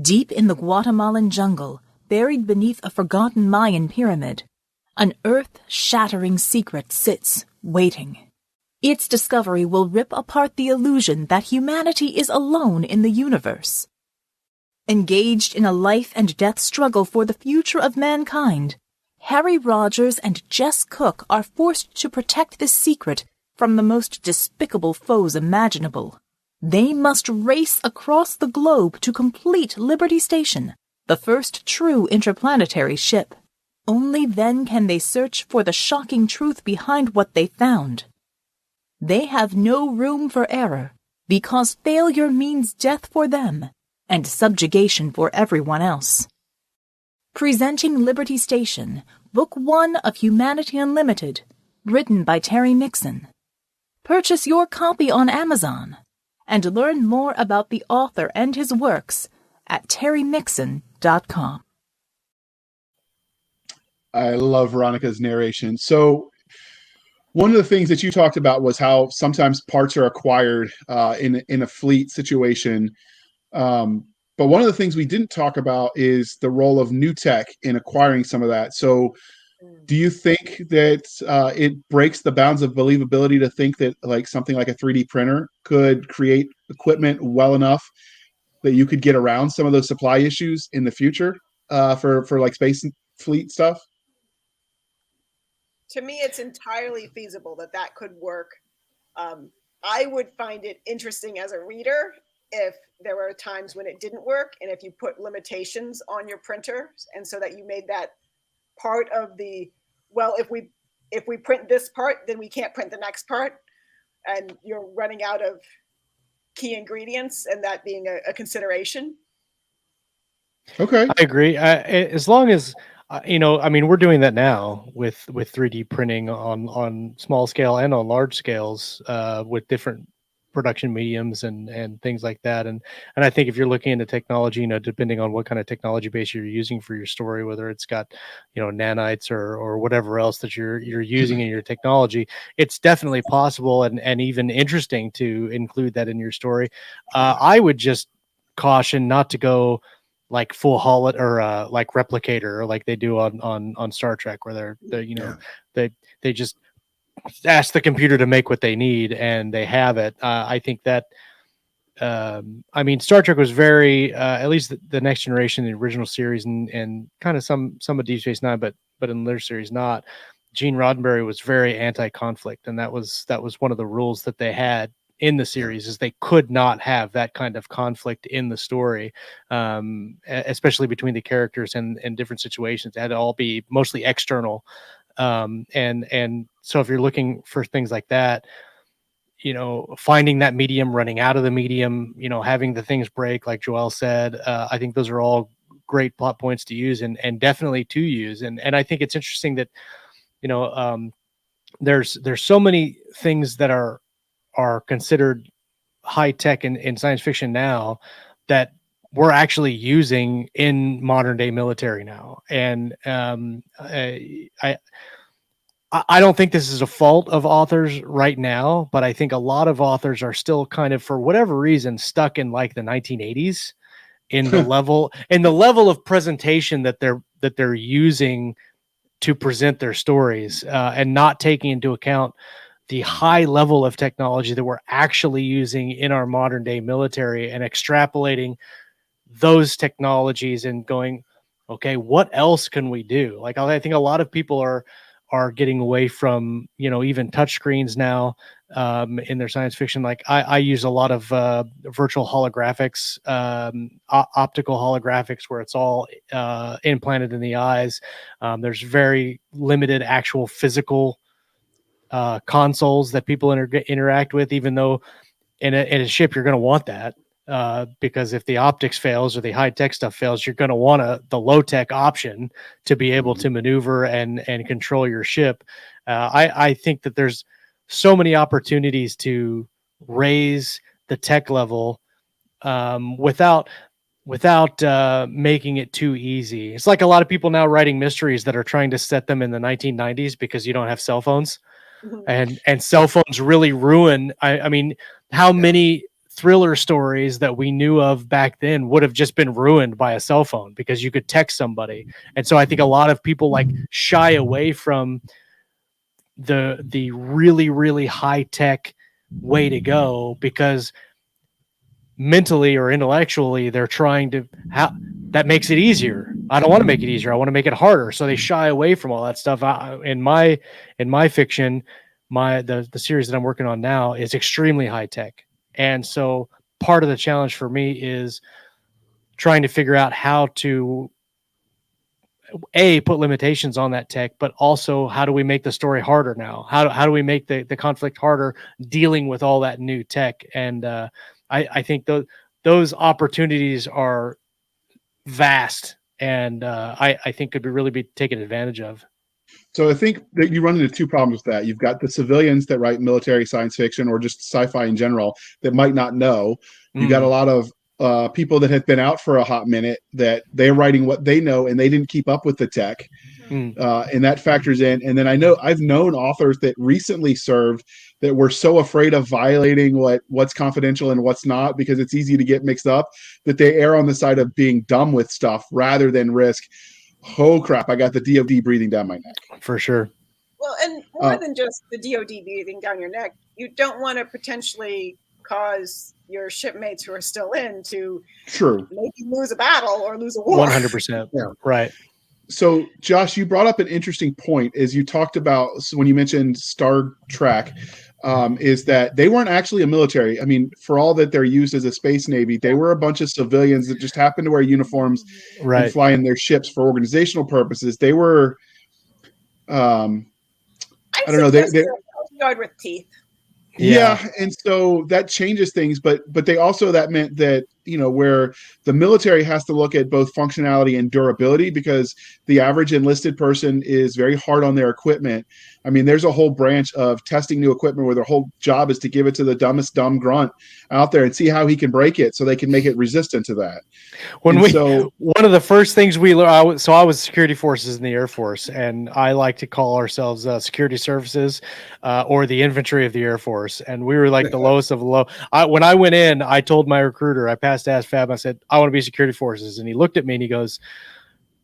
Deep in the Guatemalan jungle, buried beneath a forgotten Mayan pyramid, an earth-shattering secret sits, waiting. Its discovery will rip apart the illusion that humanity is alone in the universe. Engaged in a life-and-death struggle for the future of mankind, Harry Rogers and Jess Cook are forced to protect this secret from the most despicable foes imaginable. They must race across the globe to complete Liberty Station, the first true interplanetary ship. Only then can they search for the shocking truth behind what they found. They have no room for error, because failure means death for them and subjugation for everyone else. Presenting Liberty Station, Book 1 of Humanity Unlimited, written by Terry Mixon. Purchase your copy on Amazon and learn more about the author and his works at terrymixon.com. I love Veronica's narration. So one of the things that you talked about was how sometimes parts are acquired in a fleet situation. But one of the things we didn't talk about is the role of new tech in acquiring some of that. So do you think that it breaks the bounds of believability to think that like something like a 3D printer could create equipment well enough that you could get around some of those supply issues in the future for like space fleet stuff? To me, it's entirely feasible that could work. I would find it interesting as a reader if there were times when it didn't work, and if you put limitations on your printer, and so that you made that part of the, well, if we if we print this part, then we can't print the next part, and you're running out of key ingredients, and that being a consideration. Okay. I agree. As long as I mean, we're doing that now with 3D printing on small scale and on large scales with different production mediums and things like that. And I think if you're looking into technology, depending on what kind of technology base you're using for your story, whether it's got nanites or whatever else that you're using in your technology, it's definitely possible and even interesting to include that in your story. I would just caution not to go like full holo or like replicator, or like they do on Star Trek, where they just ask the computer to make what they need and they have it. I think that I mean, Star Trek was very at least the Next Generation, the original series, and kind of some of Deep Space Nine, but in their series not. Gene Roddenberry was very anti-conflict, and that was one of the rules that they had in the series, is they could not have that kind of conflict in the story, especially between the characters and different situations. It had to all be mostly external. And so if you're looking for things like that, finding that medium, running out of the medium, having the things break, like Joelle said, I think those are all great plot points to use and definitely to use. And I think it's interesting that, there's so many things that are considered high tech in science fiction now that we're actually using in modern day military now. And I don't think this is a fault of authors right now, but I think a lot of authors are still kind of, for whatever reason, stuck in like the 1980s in the level of presentation that they're using to present their stories, and not taking into account the high level of technology that we're actually using in our modern day military, and extrapolating those technologies and going, okay, what else can we do? Like, I think a lot of people are getting away from, even touchscreens now in their science fiction. Like I use a lot of virtual holographics, optical holographics, where it's all implanted in the eyes. There's very limited actual physical consoles that people interact with, even though in a ship you're going to want that, because if the optics fails or the high tech stuff fails, you're going to want the low tech option to be able to maneuver and control your ship. I think that there's so many opportunities to raise the tech level without making it too easy. It's like a lot of people now writing mysteries that are trying to set them in the 1990s because you don't have cell phones. And cell phones really ruin. I mean, how many thriller stories that we knew of back then would have just been ruined by a cell phone because you could text somebody. And so I think a lot of people like shy away from the really, really high tech way to go, because mentally or intellectually they're trying to that makes it easier. I don't want to make it easier. I want to make it harder. So they shy away from all that stuff. In my fiction, the series that I'm working on now is extremely high tech. And so part of the challenge for me is trying to figure out how to put limitations on that tech, but also how do we make the story harder now? How do we make the conflict harder dealing with all that new tech? And I think those opportunities are vast, and I think could really be taken advantage of. So I think that you run into two problems with that. You've got the civilians that write military science fiction or just sci-fi in general that might not know. You got a lot of people that have been out for a hot minute that they're writing what they know and they didn't keep up with the tech. And that factors in. And then I've known authors that recently served that were so afraid of violating what's confidential and what's not, because it's easy to get mixed up, that they err on the side of being dumb with stuff rather than risk, oh crap, I got the DoD breathing down my neck. For sure. Well, and more than just the DoD breathing down your neck, you don't want to potentially cause your shipmates who are still in to maybe lose a battle or lose a war. 100%. Yeah. Right. So, Josh, you brought up an interesting point as you talked about when you mentioned Star Trek, is that they weren't actually a military. I mean, for all that they're used as a space navy, they were a bunch of civilians that just happened to wear uniforms and fly in their ships for organizational purposes. They were I don't know. They died with teeth. Yeah, and so that changes things, but they also, that meant that, you know, where the military has to look at both functionality and durability, because the average enlisted person is very hard on their equipment. I mean, there's a whole branch of testing new equipment where their whole job is to give it to the dumbest dumb grunt out there and see how he can break it so they can make it resistant to that. One of the first things we learned, so I was security forces in the Air Force, and I like to call ourselves security services or the infantry of the Air Force. And we were like the lowest of the low. When I went in, I told my recruiter, I passed ASFAB, I said, I want to be security forces. And he looked at me and he goes,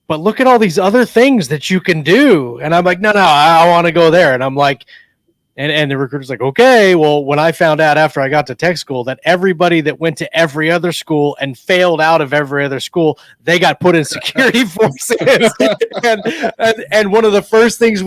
but look at all these other things that you can do. And I'm like, no, I want to go there. And I'm like, and the recruiter's like, okay, well, when I found out after I got to tech school that everybody that went to every other school and failed out of every other school, they got put in security forces. and one of the first things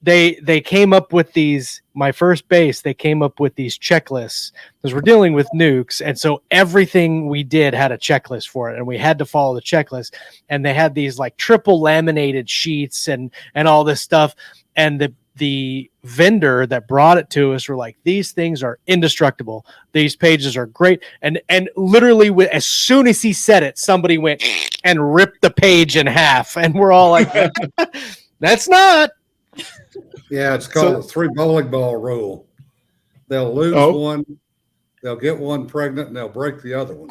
they came up with these, my first base, they came up with these checklists because we're dealing with nukes. And so everything we did had a checklist for it, and we had to follow the checklist. And they had these like triple laminated sheets and all this stuff. And the vendor that brought it to us were like, these things are indestructible. These pages are great. And literally as soon as he said it, somebody went and ripped the page in half. And we're all like, that's not. Yeah, it's called the 3 bowling ball rule. They'll lose one, they'll get one pregnant, and they'll break the other one.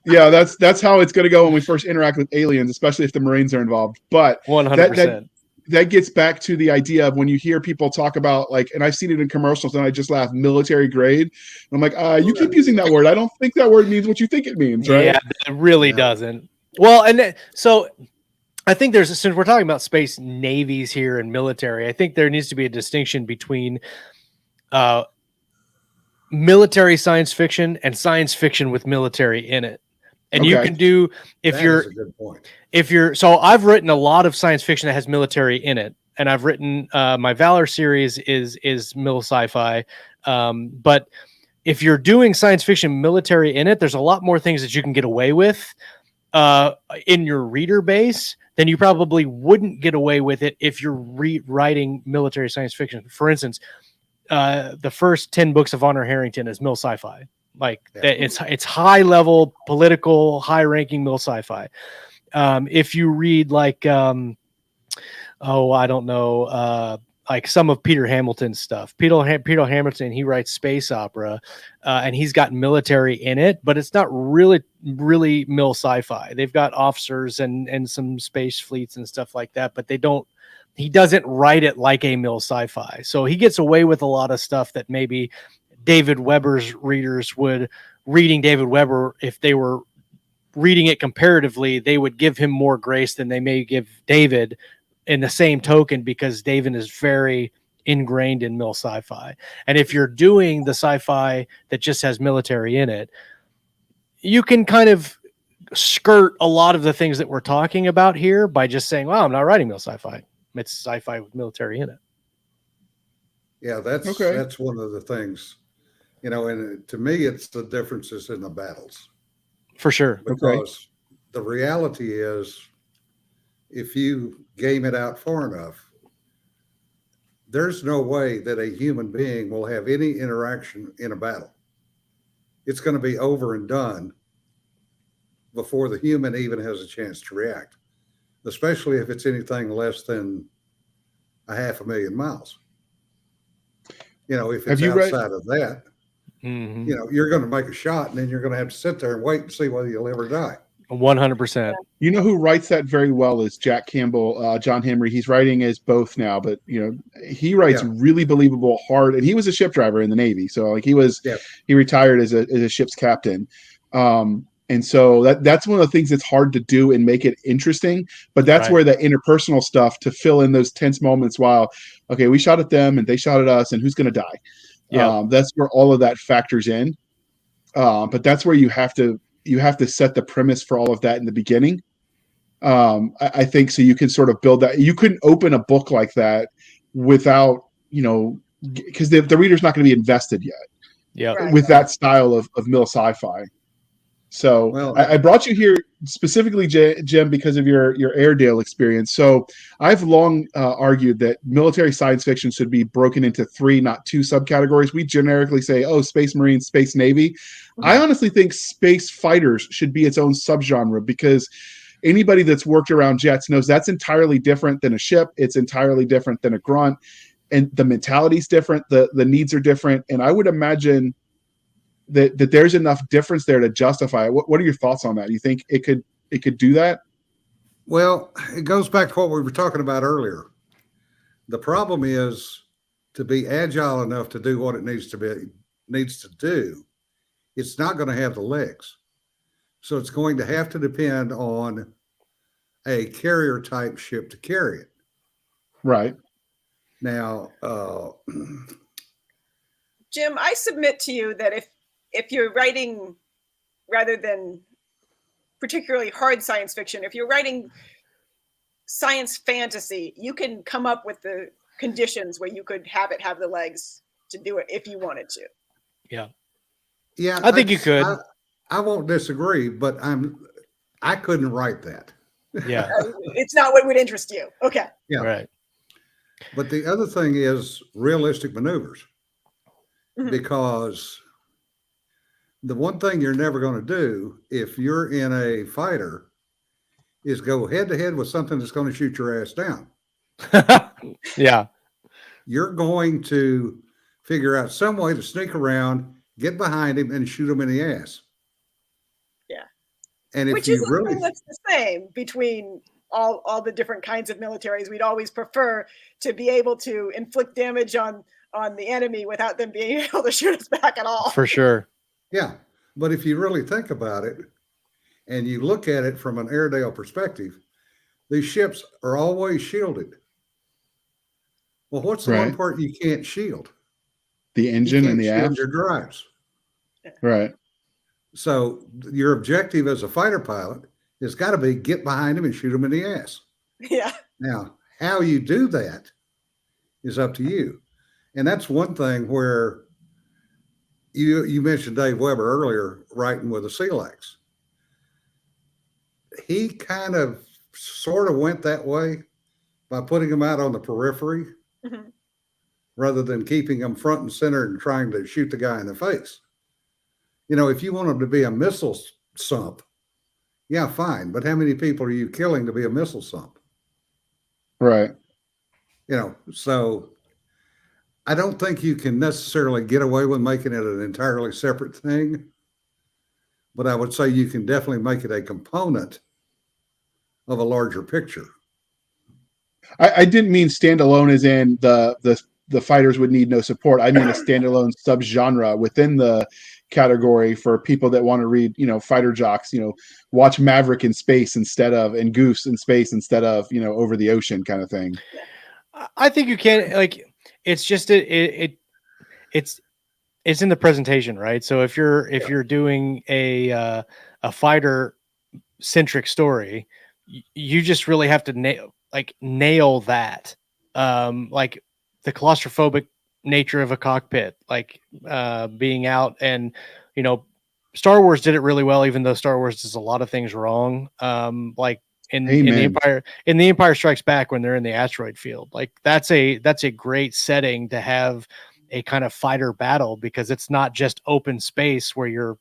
Yeah, that's how it's going to go when we first interact with aliens, especially if the Marines are involved. But 100%. That gets back to the idea of when you hear people talk about, like, and I've seen it in commercials and I just laugh, military grade. And I'm like, you keep using that word. I don't think that word means what you think it means, right? Yeah, it really doesn't. Well, and so I think since we're talking about space navies here and military, I think there needs to be a distinction between military science fiction and science fiction with military in it. And you can do, That's a good point. So I've written a lot of science fiction that has military in it. And I've written, my Valor series is mil sci-fi. But if you're doing science fiction military in it, there's a lot more things that you can get away with in your reader base than you probably wouldn't get away with it if you're writing military science fiction. For instance, the first 10 books of Honor Harrington is mil sci-fi. It's high level political, high ranking mil sci-fi. If you read like, I don't know, like some of Peter Hamilton's stuff, Peter Hamilton, he writes space opera, and he's got military in it, but it's not really mil sci-fi. They've got officers and some space fleets and stuff like that, but he doesn't write it like a mil sci-fi. So he gets away with a lot of stuff that maybe David Weber's readers would, reading David Weber, if they were reading it comparatively, they would give him more grace than they may give David in the same token, because David is very ingrained in mil sci-fi. And if you're doing the sci-fi that just has military in it, you can kind of skirt a lot of the things that we're talking about here by just saying, well, I'm not writing mil sci-fi. It's sci-fi with military in it. Yeah, that's one of the things, you know, and to me, it's the differences in the battles. For sure. Because the reality is, if you game it out far enough, there's no way that a human being will have any interaction in a battle. It's going to be over and done before the human even has a chance to react, especially if it's anything less than 500,000 miles. You know, if it's outside of that, you know, you're going to make a shot and then you're going to have to sit there and wait and see whether you'll ever die. 100%. You know who writes that very well is Jack Campbell, John Henry. He's writing as both now, but you know, he writes really believable, hard, and he was a ship driver in the Navy. So like he retired as a ship's captain. And so that's one of the things that's hard to do and make it interesting. But that's where the interpersonal stuff to fill in those tense moments while, okay, we shot at them and they shot at us and who's going to die. That's where all of that factors in. But that's where you have to set the premise for all of that in the beginning. I think so you can sort of build that. You couldn't open a book like that without, you know, because the reader's not going to be invested yet with that style of mil sci-fi. So Well, I brought you here specifically, Jim, because of your Airedale experience. So I've long argued that military science fiction should be broken into 3, not 2 subcategories. We generically say, oh, Space Marines, Space Navy. I honestly think space fighters should be its own subgenre, because anybody that's worked around jets knows that's entirely different than a ship. It's entirely different than a grunt, and the mentality's different. The needs are different, and I would imagine that there's enough difference there to justify it. What are your thoughts on that? Do you think it could do that? well, it goes back to what we were talking about earlier. The problem is to be agile enough to do what it needs to do. It's not going to have the legs. So it's going to have to depend on a carrier type ship to carry it. Right. Now, Jim, I submit to you that if you're writing, rather than particularly hard science fiction, if you're writing science fantasy, you can come up with the conditions where you could have the legs to do it if you wanted to. Yeah. yeah, I think you could. I won't disagree, but I couldn't write that. Yeah. It's not what would interest you. Okay. Yeah. Right. But the other thing is realistic maneuvers, because the one thing you're never going to do if you're in a fighter is go head to head with something that's going to shoot your ass down. Yeah. You're going to figure out some way to sneak around, get behind him, and shoot him in the ass. Yeah. And if Which you is really, that's the same between all the different kinds of militaries. We'd always prefer to be able to inflict damage on the enemy without them being able to shoot us back at all. For sure. yeah. But if you really think about it and you look at it from an Airedale perspective, these ships are always shielded. Well, what's the one Right. part you can't shield? The You engine can't and the shield aft. your drives. Right. So your objective as a fighter pilot has got to be get behind him and shoot him in the ass. Yeah. Now, how you do that is up to you. And that's one thing where you mentioned Dave Weber earlier, writing with a SEAL Axe. He kind of sort of went that way by putting them out on the periphery rather than keeping them front and center and trying to shoot the guy in the face. You know, if you want them to be a missile sump, yeah, fine. But how many people are you killing to be a missile sump? Right. You know, so I don't think you can necessarily get away with making it an entirely separate thing, but I would say you can definitely make it a component of a larger picture. I didn't mean standalone as in the fighters would need no support. I mean a standalone subgenre within the category for people that want to read, fighter jocks, watch Maverick in space and Goose in space instead of, over the ocean kind of thing. I think you can, like, it's just it's in the presentation, right? So if you're doing a fighter centric story, you just really have to nail that, like the claustrophobic nature of a cockpit, like being out, and Star Wars did it really well, even though Star Wars does a lot of things wrong. Like in the Empire Strikes Back, when they're in the asteroid field, like that's a great setting to have a kind of fighter battle, because it's not just open space where you're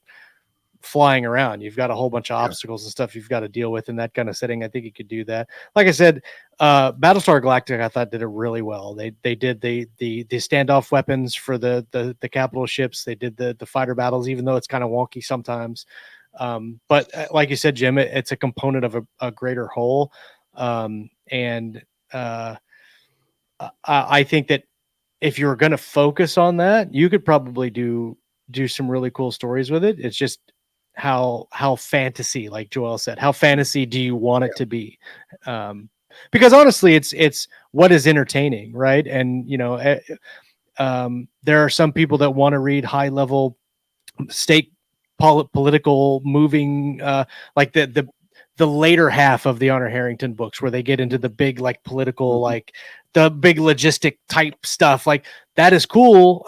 flying around. You've got a whole bunch of obstacles and stuff you've got to deal with in that kind of setting. I think you could do that. Like I said, Battlestar Galactica, I thought, did it really well. They did the standoff weapons for the capital ships. They did the fighter battles, even though it's kind of wonky sometimes. But like you said, Jim, it's a component of a greater whole. And I think that if you're going to focus on that, you could probably do some really cool stories with it. It's just how fantasy, like Joel said, how fantasy do you want it to be? Because honestly, it's what is entertaining, right? And there are some people that want to read high level state political moving, like the later half of the Honor Harrington books, where they get into the big, like, political, like the big logistic type stuff. Like, that is cool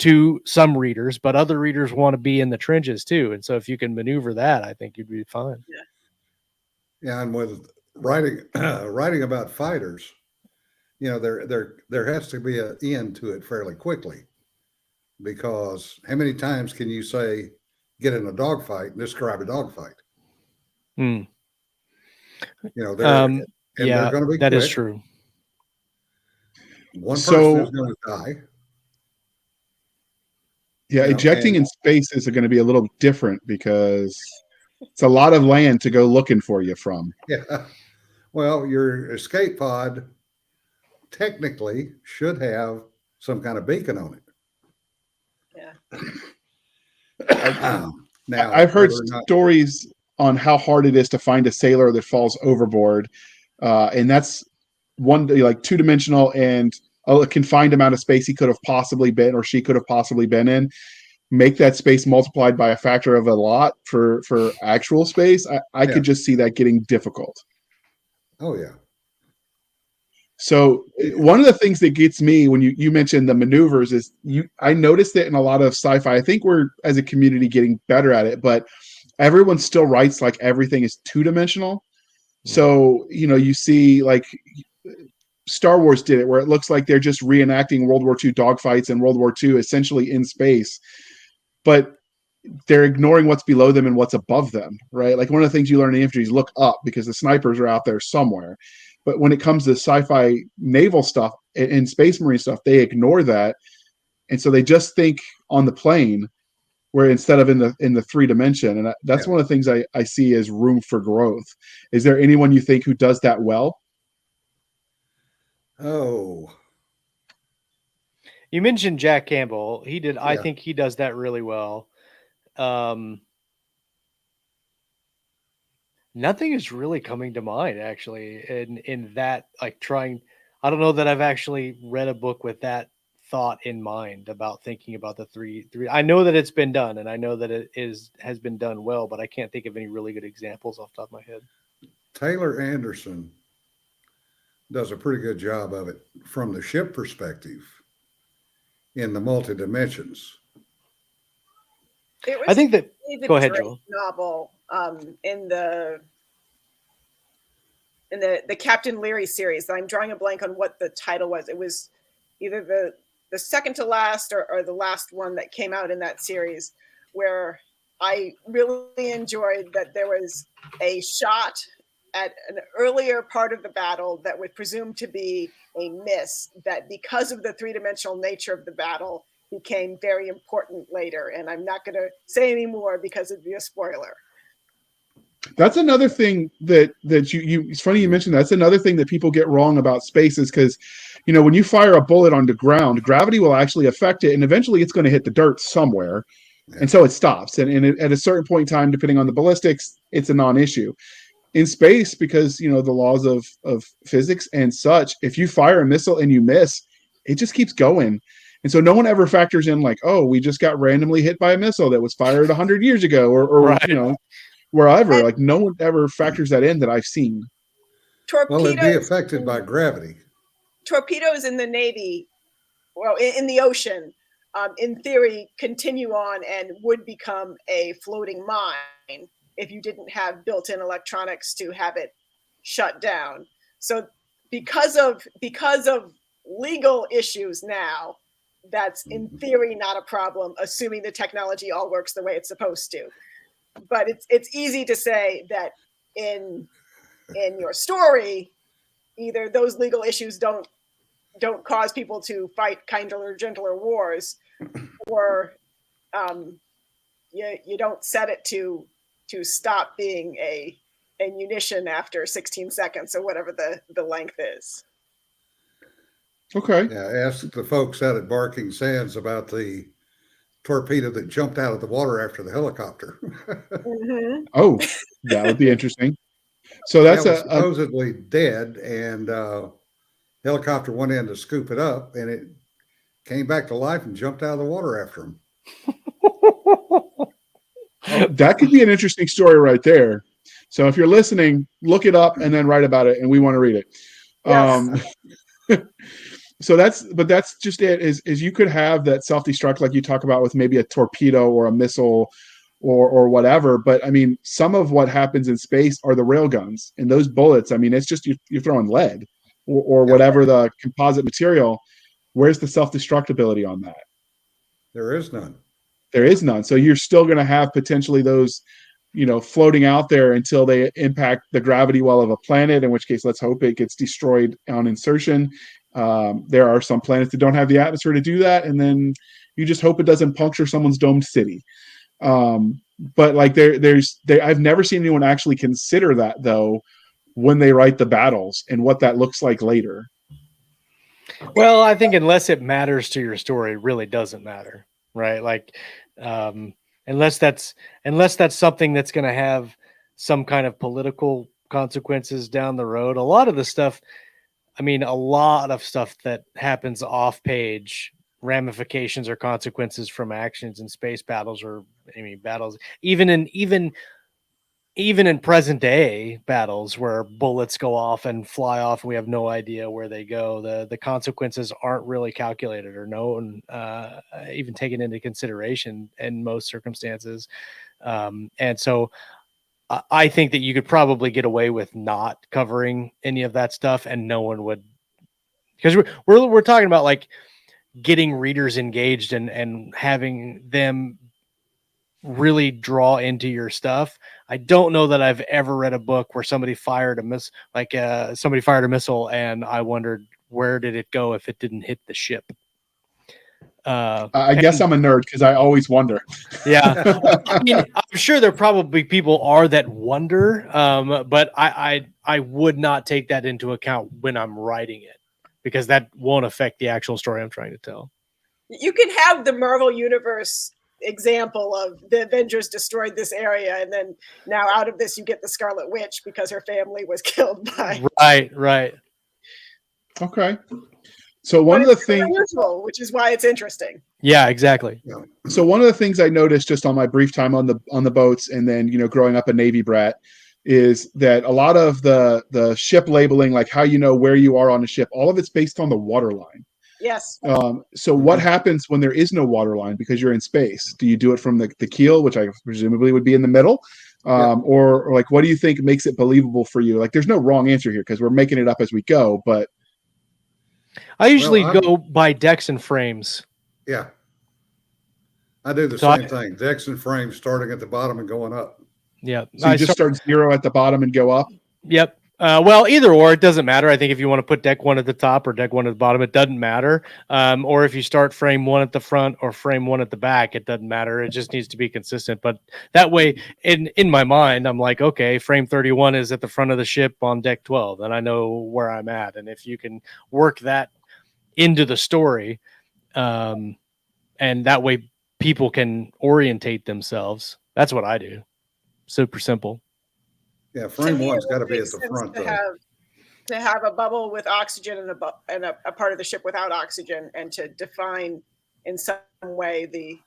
to some readers, but other readers want to be in the trenches too. And so if you can maneuver that, I think you'd be fine. Yeah, and with writing about fighters, there has to be an end to it fairly quickly, because how many times can you say get in a dogfight and describe a dogfight? Hmm. They're Yeah, they're going to be that quick. is true. One So- person is going to die. Yeah, ejecting in space is going to be a little different because it's a lot of land to go looking for you from. Yeah. Well, your escape pod technically should have some kind of beacon on it. Yeah. Now, I've heard whether or not- stories on how hard it is to find a sailor that falls overboard, and that's one like 2-dimensional and a confined amount of space he could have possibly been or she could have possibly been in. Make that space multiplied by a factor of a lot for actual space. I could just see that getting difficult. Oh yeah. So one of the things that gets me when you mentioned the maneuvers is I noticed it in a lot of sci-fi. I think we're as a community getting better at it, but everyone still writes like everything is 2-dimensional. So, you see like Star Wars did it where it looks like they're just reenacting World War II dogfights and World War II essentially in space, but they're ignoring what's below them and what's above them, right? Like one of the things you learn in infantry is look up because the snipers are out there somewhere. But when it comes to sci-fi naval stuff and space marine stuff, they ignore that. And so they just think on the plane where instead of in the 3-dimension. And that's one of the things I see as room for growth. Is there anyone you think who does that well? Oh, You mentioned Jack Campbell. He did. I Yeah. think he does that really well. Nothing is really coming to mind actually in that, like trying. I don't know that I've actually read a book with that thought in mind about thinking about the three. I know that it's been done, and I know that has been done well, but I can't think of any really good examples off the top of my head. Taylor Anderson does a pretty good job of it from the ship perspective in the multi-dimensions. It was I think that. David Go ahead, Drake Joel. novel in the Captain Leary series. I'm drawing a blank on what the title was. It was either the second to last or the last one that came out in that series, where I really enjoyed that there was a shot at an earlier part of the battle that was presumed to be a miss, that because of the 3-dimensional nature of the battle became very important later. And I'm not going to say any more because it'd be a spoiler. That's another thing that you it's funny you mentioned that. That's another thing that people get wrong about space is because, when you fire a bullet on the ground, gravity will actually affect it and eventually it's going to hit the dirt somewhere. And so it stops. And at a certain point in time, depending on the ballistics, it's a non-issue. In space, because, the laws of physics and such, if you fire a missile and you miss, it just keeps going. And so no one ever factors in like, oh, we just got randomly hit by a missile that was fired 100 years ago or Right. wherever. And- like no one ever factors that in that I've seen. Well, it'd be Torpedoes, affected by gravity. torpedoes in the Navy, well, in the ocean, in theory, continue on and would become a floating mine if you didn't have built-in electronics to have it shut down. So because of legal issues now, that's in theory not a problem, assuming the technology all works the way it's supposed to. But it's easy to say that in your story, either those legal issues don't cause people to fight kinder or gentler wars, or you don't set it to stop being a munition after 16 seconds or whatever the length is. Okay. Yeah, ask the folks out at Barking Sands about the torpedo that jumped out of the water after the helicopter. Mm-hmm. Oh, that would be interesting. So that's that was supposedly dead, and helicopter went in to scoop it up, and it came back to life and jumped out of the water after him. that could be an interesting story right there. So if you're listening, look it up and then write about it, and we want to read it. Yes. So that's just it, is you could have that self-destruct like you talk about with maybe a torpedo or a missile or whatever. But I mean, some of what happens in space are the rail guns, and those bullets, I mean, it's just you're throwing lead or whatever the composite material. Where's the self-destructibility on that? There is none. There is none. So you're still going to have potentially those, floating out there until they impact the gravity well of a planet, in which case, let's hope it gets destroyed on insertion. There are some planets that don't have the atmosphere to do that. And then you just hope it doesn't puncture someone's domed city. But like I've never seen anyone actually consider that though, when they write the battles and what that looks like later. Well, I think unless it matters to your story, it really doesn't matter, right? Like, unless that's something that's going to have some kind of political consequences down the road. A lot of the stuff, I mean, a lot of stuff that happens off page, ramifications or consequences from actions in space battles, or battles, even in present day battles where bullets go off and fly off and we have no idea where they go, the consequences aren't really calculated or known, even taken into consideration in most circumstances. And so I think that you could probably get away with not covering any of that stuff and no one would, because we're talking about like getting readers engaged and having them really draw into your stuff. I don't know that I've ever read a book where somebody fired a missile and I wondered, where did it go if it didn't hit the ship? I guess I'm a nerd because I always wonder. Yeah. I mean, I'm sure there probably people are that wonder, but I would not take that into account when I'm writing it, because that won't affect the actual story I'm trying to tell. You can have the Marvel Universe example of the Avengers destroyed this area, and then now out of this you get the Scarlet Witch because her family was killed by. Right. Okay. So one of the things, which is why it's interesting. Yeah, exactly. So one of the things I noticed just on my brief time on the boats, and then growing up a Navy brat, is that a lot of the ship labeling, like how where you are on a ship, all of it's based on the waterline. Yes. So what happens when there is no waterline because you're in space? Do you do it from the keel, which I presumably would be in the middle? Or like, what do you think makes it believable for you? Like, there's no wrong answer here because we're making it up as we go, but I usually go by decks and frames. Yeah. I do the same thing. Decks and frames, starting at the bottom and going up. Yeah. So you just start 0 at the bottom and go up? Yep. Well, either or, it doesn't matter. I think if you want to put deck 1 at the top or deck 1 at the bottom, it doesn't matter. Or if you start frame 1 at the front or frame 1 at the back, it doesn't matter. It just needs to be consistent. But that way, in my mind, I'm like, okay, frame 31 is at the front of the ship on deck 12, and I know where I'm at. And if you can work that into the story, and that way people can orientate themselves, that's what I do. Super simple. Yeah, frame 1's got to be at the front, though. To have a bubble with oxygen and a part of the ship without oxygen, and to define in some way the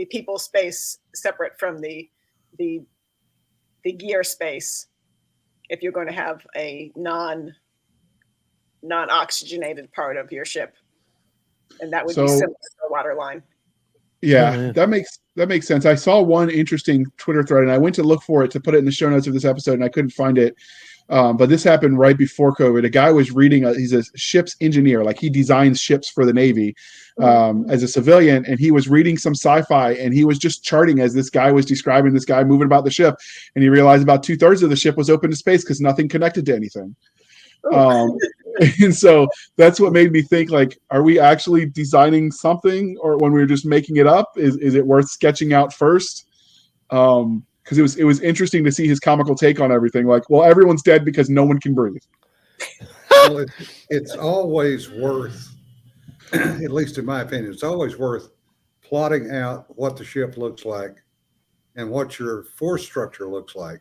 people space separate from the gear space, if you're going to have a non-oxygenated part of your ship, and that would be similar to the water line. Yeah, that makes sense. I saw one interesting Twitter thread, and I went to look for it to put it in the show notes of this episode, and I couldn't find it. But this happened right before COVID. A guy was reading, he's a ship's engineer, like he designs ships for the Navy as a civilian, and he was reading some sci-fi, and he was just charting as this guy was describing this guy moving about the ship, and he realized about 2/3 of the ship was open to space because nothing connected to anything. And so that's what made me think, like, are we actually designing something, or when we were just making it up, is it worth sketching out first? Because it was interesting to see his comical take on everything. Like, well, everyone's dead because no one can breathe. Well, it's always worth, at least in my opinion, it's always worth plotting out what the ship looks like and what your force structure looks like,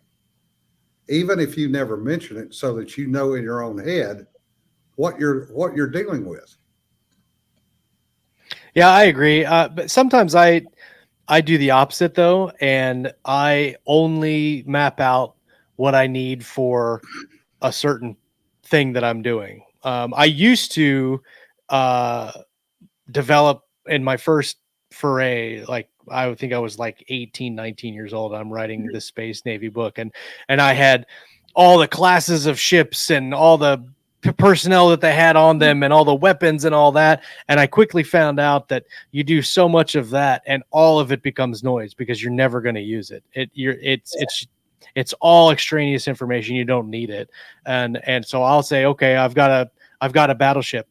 even if you never mention it, so that you know in your own head what you're dealing with. Yeah, I agree. But sometimes I do the opposite though, and I only map out what I need for a certain thing that I'm doing. I used to develop in my first foray. Like, I think I was like 18, 19 years old. I'm writing this Space Navy book, and I had all the classes of ships and all the personnel that they had on them and all the weapons and all that. And I quickly found out that you do so much of that and all of it becomes noise because you're never going to use it. It's all extraneous information. You don't need it. And so I'll say, okay, I've got a battleship.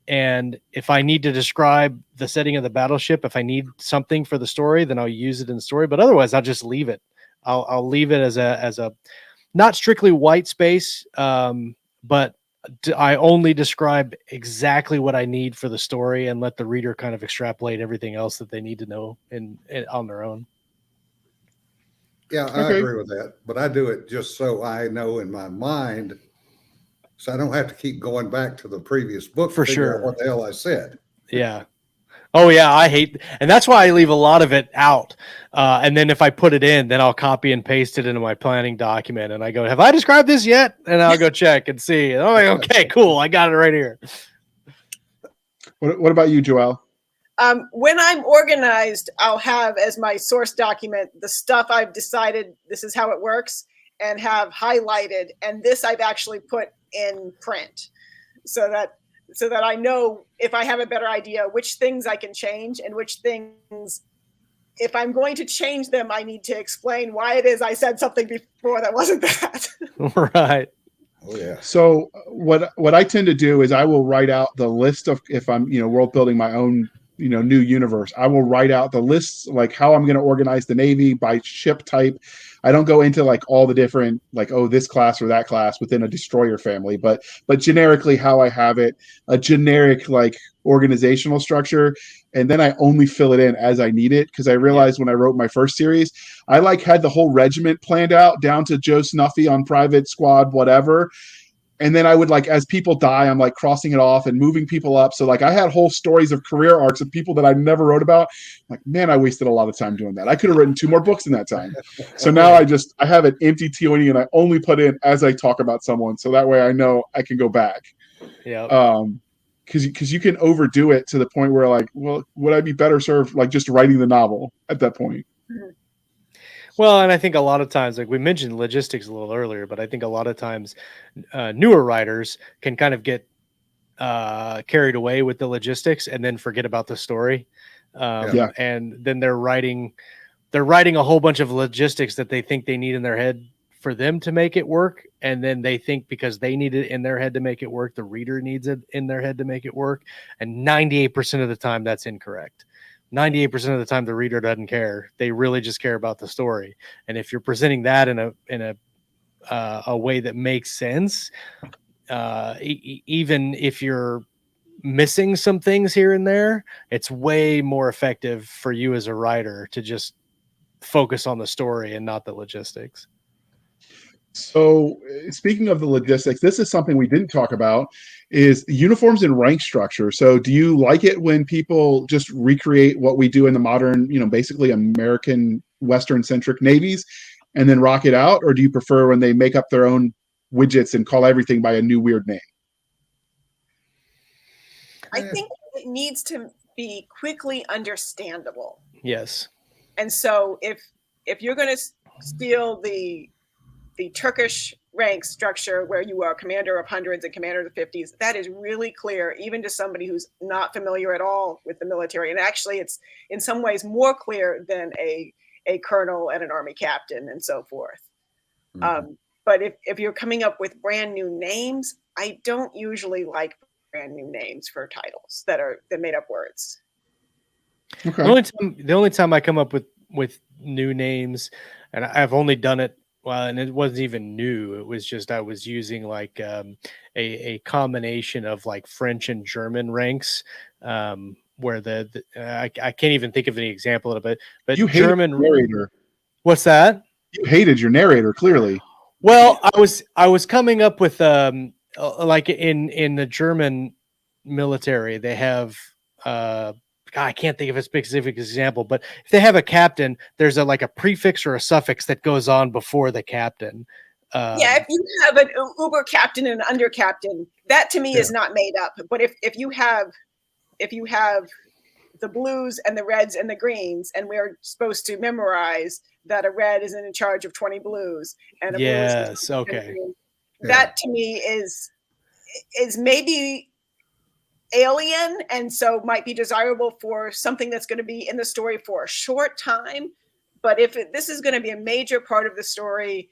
And if I need to describe the setting of the battleship, if I need something for the story, then I'll use it in the story. But otherwise, I'll just leave it. I'll leave it as a not strictly white space, but I only describe exactly what I need for the story and let the reader kind of extrapolate everything else that they need to know on their own. Yeah, I agree with that. But I do it just so I know in my mind, so I don't have to keep going back to the previous book for to figure sure out what the hell I said. Yeah. Oh yeah, I hate, and that's why I leave a lot of it out. And then if I put it in, then I'll copy and paste it into my planning document, and I go, "Have I described this yet?" And I'll go check and see. And I'm like, "Okay, cool, I got it right here." What about you, Joelle? When I'm organized, I'll have as my source document the stuff I've decided this is how it works and have highlighted, and this I've actually put in print so that I know if I have a better idea which things I can change and which things, if I'm going to change them, I need to explain why it is I said something before that wasn't that. Right. Oh yeah. So what I tend to do is I will write out the list of, if I'm, world building my own, new universe, I will write out the lists, like how I'm going to organize the Navy by ship type. I don't go into like all the different, like, oh, this class or that class within a destroyer family, but generically how I have it, a generic like organizational structure. And then I only fill it in as I need it. Cause I realized when I wrote my first series, I like had the whole regiment planned out down to Joe Snuffy on private squad, whatever. And then I would, like, as people die, I'm like crossing it off and moving people up. So like I had whole stories of career arcs of people that I never wrote about. Like, man, I wasted a lot of time doing that. I could have written 2 more books in that time. So now I have an empty TOE and I only put in as I talk about someone. So that way I know I can go back. Yeah. Because you can overdo it to the point where, like, well, would I be better served like just writing the novel at that point? Well, and I think a lot of times, like we mentioned logistics a little earlier, but I think a lot of times newer writers can kind of get carried away with the logistics and then forget about the story. And then they're writing a whole bunch of logistics that they think they need in their head for them to make it work. And then they think because they need it in their head to make it work, the reader needs it in their head to make it work. And 98% of the time that's incorrect. 98% of the time the reader doesn't care. They really just care about the story. And if you're presenting that in a way that makes sense, even if you're missing some things here and there, it's way more effective for you as a writer to just focus on the story and not the logistics. So speaking of the logistics, this is something we didn't talk about, is uniforms and rank structure. So do you like it when people just recreate what we do in the modern, basically American Western centric navies and then rock it out? Or do you prefer when they make up their own widgets and call everything by a new weird name? I think it needs to be quickly understandable. Yes. And so if you're going to steal the Turkish rank structure where you are commander of hundreds and commander of 50s, that is really clear, even to somebody who's not familiar at all with the military. And actually, it's in some ways more clear than a colonel and an army captain and so forth. Mm-hmm. But if you're coming up with brand new names, I don't usually like brand new names for titles that made up words. Okay. The only time I come up with new names, and I've only done it, well, and it wasn't even new. It was just I was using like a combination of like French and German ranks, where I can't even think of any example of it. But you German narrator. What's that? You hated your narrator, clearly. Well, I was coming up with like in the German military, they have I can't think of a specific example, but if they have a captain, there's a prefix or a suffix that goes on before the captain. If you have an uber captain and an under captain, that to me is not made up. But if you have if you have the blues and the reds and the greens, and we're supposed to memorize that a red is in charge of 20 blues and a blue is in charge of 10 okay. greens. That to me is maybe alien, and so might be desirable for something that's going to be in the story for a short time. But if this is going to be a major part of the story,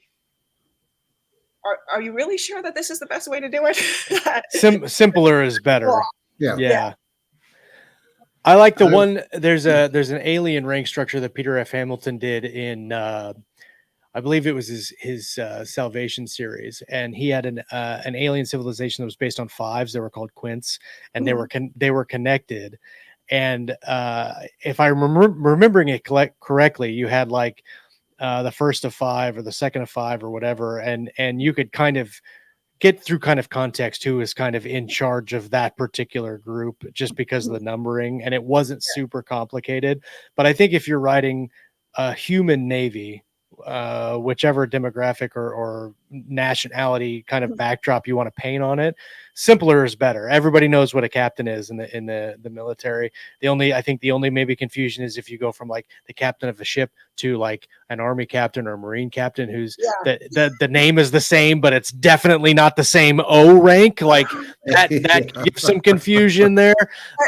are you really sure that this is the best way to do it? Simpler is better. Yeah. I like the one. There's an alien rank structure that Peter F. Hamilton did in I believe it was his Salvation series, and he had an alien civilization that was based on fives. They were called quints, and they were connected. And if I'm remembering it correctly, you had like the first of five or the second of five or whatever, and you could kind of get through kind of context who is kind of in charge of that particular group just because of the numbering, and it wasn't super complicated. But I think if you're writing a human navy, whichever demographic or nationality kind of backdrop you want to paint on it, simpler is better. Everybody knows what a captain is in the military. I think the only maybe confusion is if you go from like the captain of a ship to like an army captain or a marine captain who's the name is the same, but it's definitely not the same O rank. Like that gives some confusion there.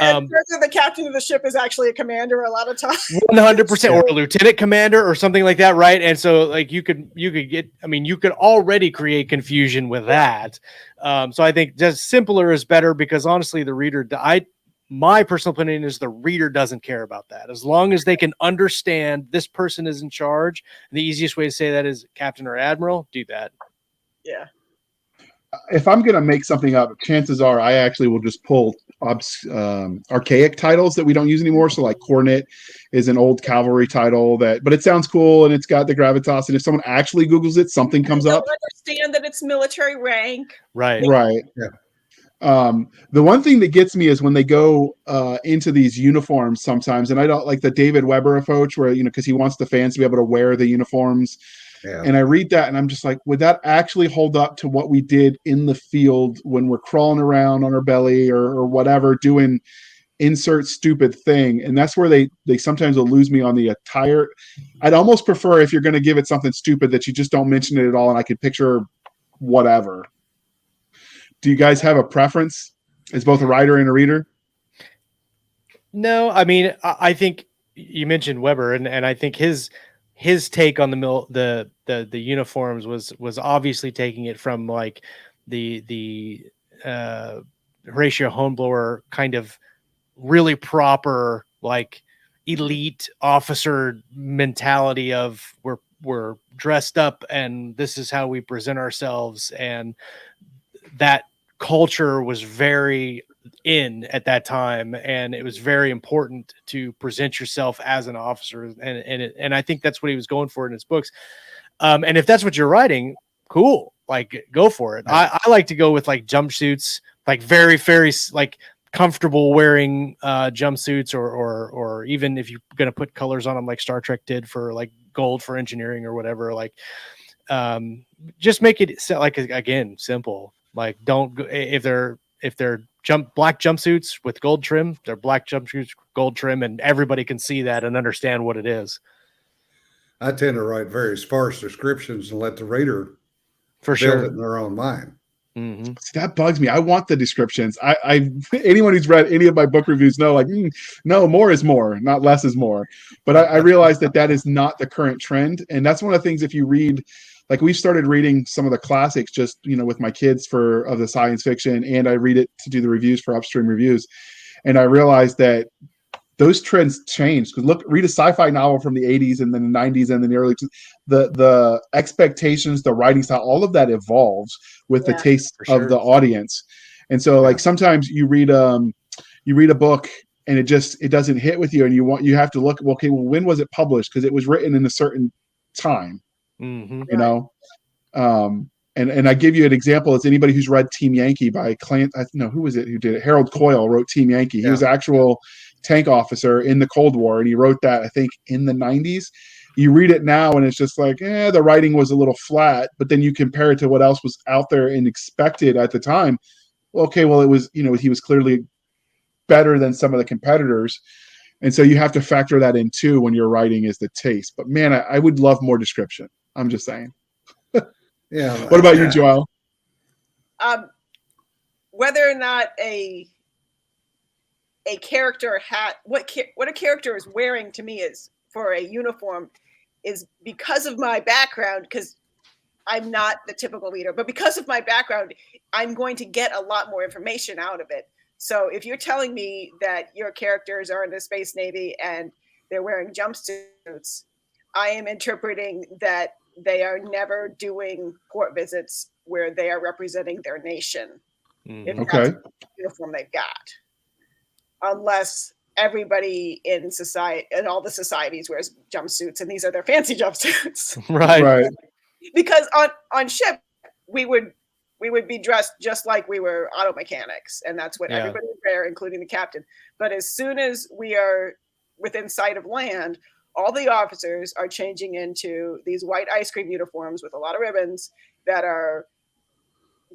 The captain of the ship is actually a commander a lot of times. 100%, or a lieutenant commander or something like that, right? And so like you could get, I mean, you could already create confusion with that. So I think just simpler is better, because honestly, the reader, my personal opinion is the reader doesn't care about that. As long as they can understand this person is in charge, the easiest way to say that is captain or admiral, do that. Yeah. If I'm going to make something up, chances are I actually will just pull archaic titles that we don't use anymore. So like Cornet is an old cavalry title but it sounds cool and it's got the gravitas. And if someone actually Googles it, something comes up. Understand that it's military rank. Right. Yeah. The one thing that gets me is when they go into these uniforms sometimes, and I don't like the David Weber approach where, because he wants the fans to be able to wear the uniforms. Yeah. And I read that and I'm just like, would that actually hold up to what we did in the field when we're crawling around on our belly or whatever, doing insert stupid thing? And that's where they sometimes will lose me on the attire. I'd almost prefer, if you're going to give it something stupid, that you just don't mention it at all and I could picture whatever. Do you guys have a preference as both a writer and a reader? No, I mean, I think you mentioned Weber, and I think his take on the uniforms was obviously taking it from like the Horatio Hornblower kind of really proper like elite officer mentality of we're dressed up and this is how we present ourselves, and that culture was very in at that time, and it was very important to present yourself as an officer, and I think that's what he was going for in his books. And if that's what you're writing, cool, like go for it. I like to go with like jumpsuits, like very very like comfortable wearing jumpsuits, or even if you're gonna put colors on them like Star Trek did for like gold for engineering or whatever, like just make it like, again, simple. Like don't go, if they're black jumpsuits with gold trim, they're black jumpsuits gold trim, and everybody can see that and understand what it is. I tend to write very sparse descriptions and let the reader build it in their own mind. Mm-hmm. See, that bugs me. I want the descriptions. I anyone who's read any of my book reviews know, like, no, more is more, not less is more. But I realize that is not the current trend, and that's one of the things. If you read, like, we've started reading some of the classics just with my kids of the science fiction, and I read it to do the reviews for Upstream Reviews, and I realized that those trends changed. Because read a sci-fi novel from the 80s and then the 90s and then the early, the expectations, the writing style, all of that evolves with the taste of the audience. And so like sometimes you read a book and it doesn't hit with you, and you have to look, okay, well, when was it published? Because it was written in a certain time. Mm-hmm. And I give you an example. It's anybody who's read Team Yankee by who was it who did it? Harold Coyle wrote Team Yankee. He was an actual tank officer in the Cold War, and he wrote that, I think, in the 90s. You read it now and it's just like, the writing was a little flat, but then you compare it to what else was out there and expected at the time. Okay, well, it was, he was clearly better than some of the competitors. And so you have to factor that in too when you're writing is the taste. But man, I would love more description. I'm just saying. Yeah. What about you, Joelle? Whether or not a character what a character is wearing to me is for a uniform is because of my background, because I'm not the typical leader, but because of my background, I'm going to get a lot more information out of it. So if you're telling me that your characters are in the Space Navy and they're wearing jumpsuits, I am interpreting that they are never doing port visits where they are representing their nation. If that's the uniform they've got. Unless everybody in society, in all the societies, wears jumpsuits, and these are their fancy jumpsuits. Right. Because on ship, we would be dressed just like we were auto mechanics, and that's what everybody would wear, including the captain. But as soon as we are within sight of land, all the officers are changing into these white ice cream uniforms with a lot of ribbons that are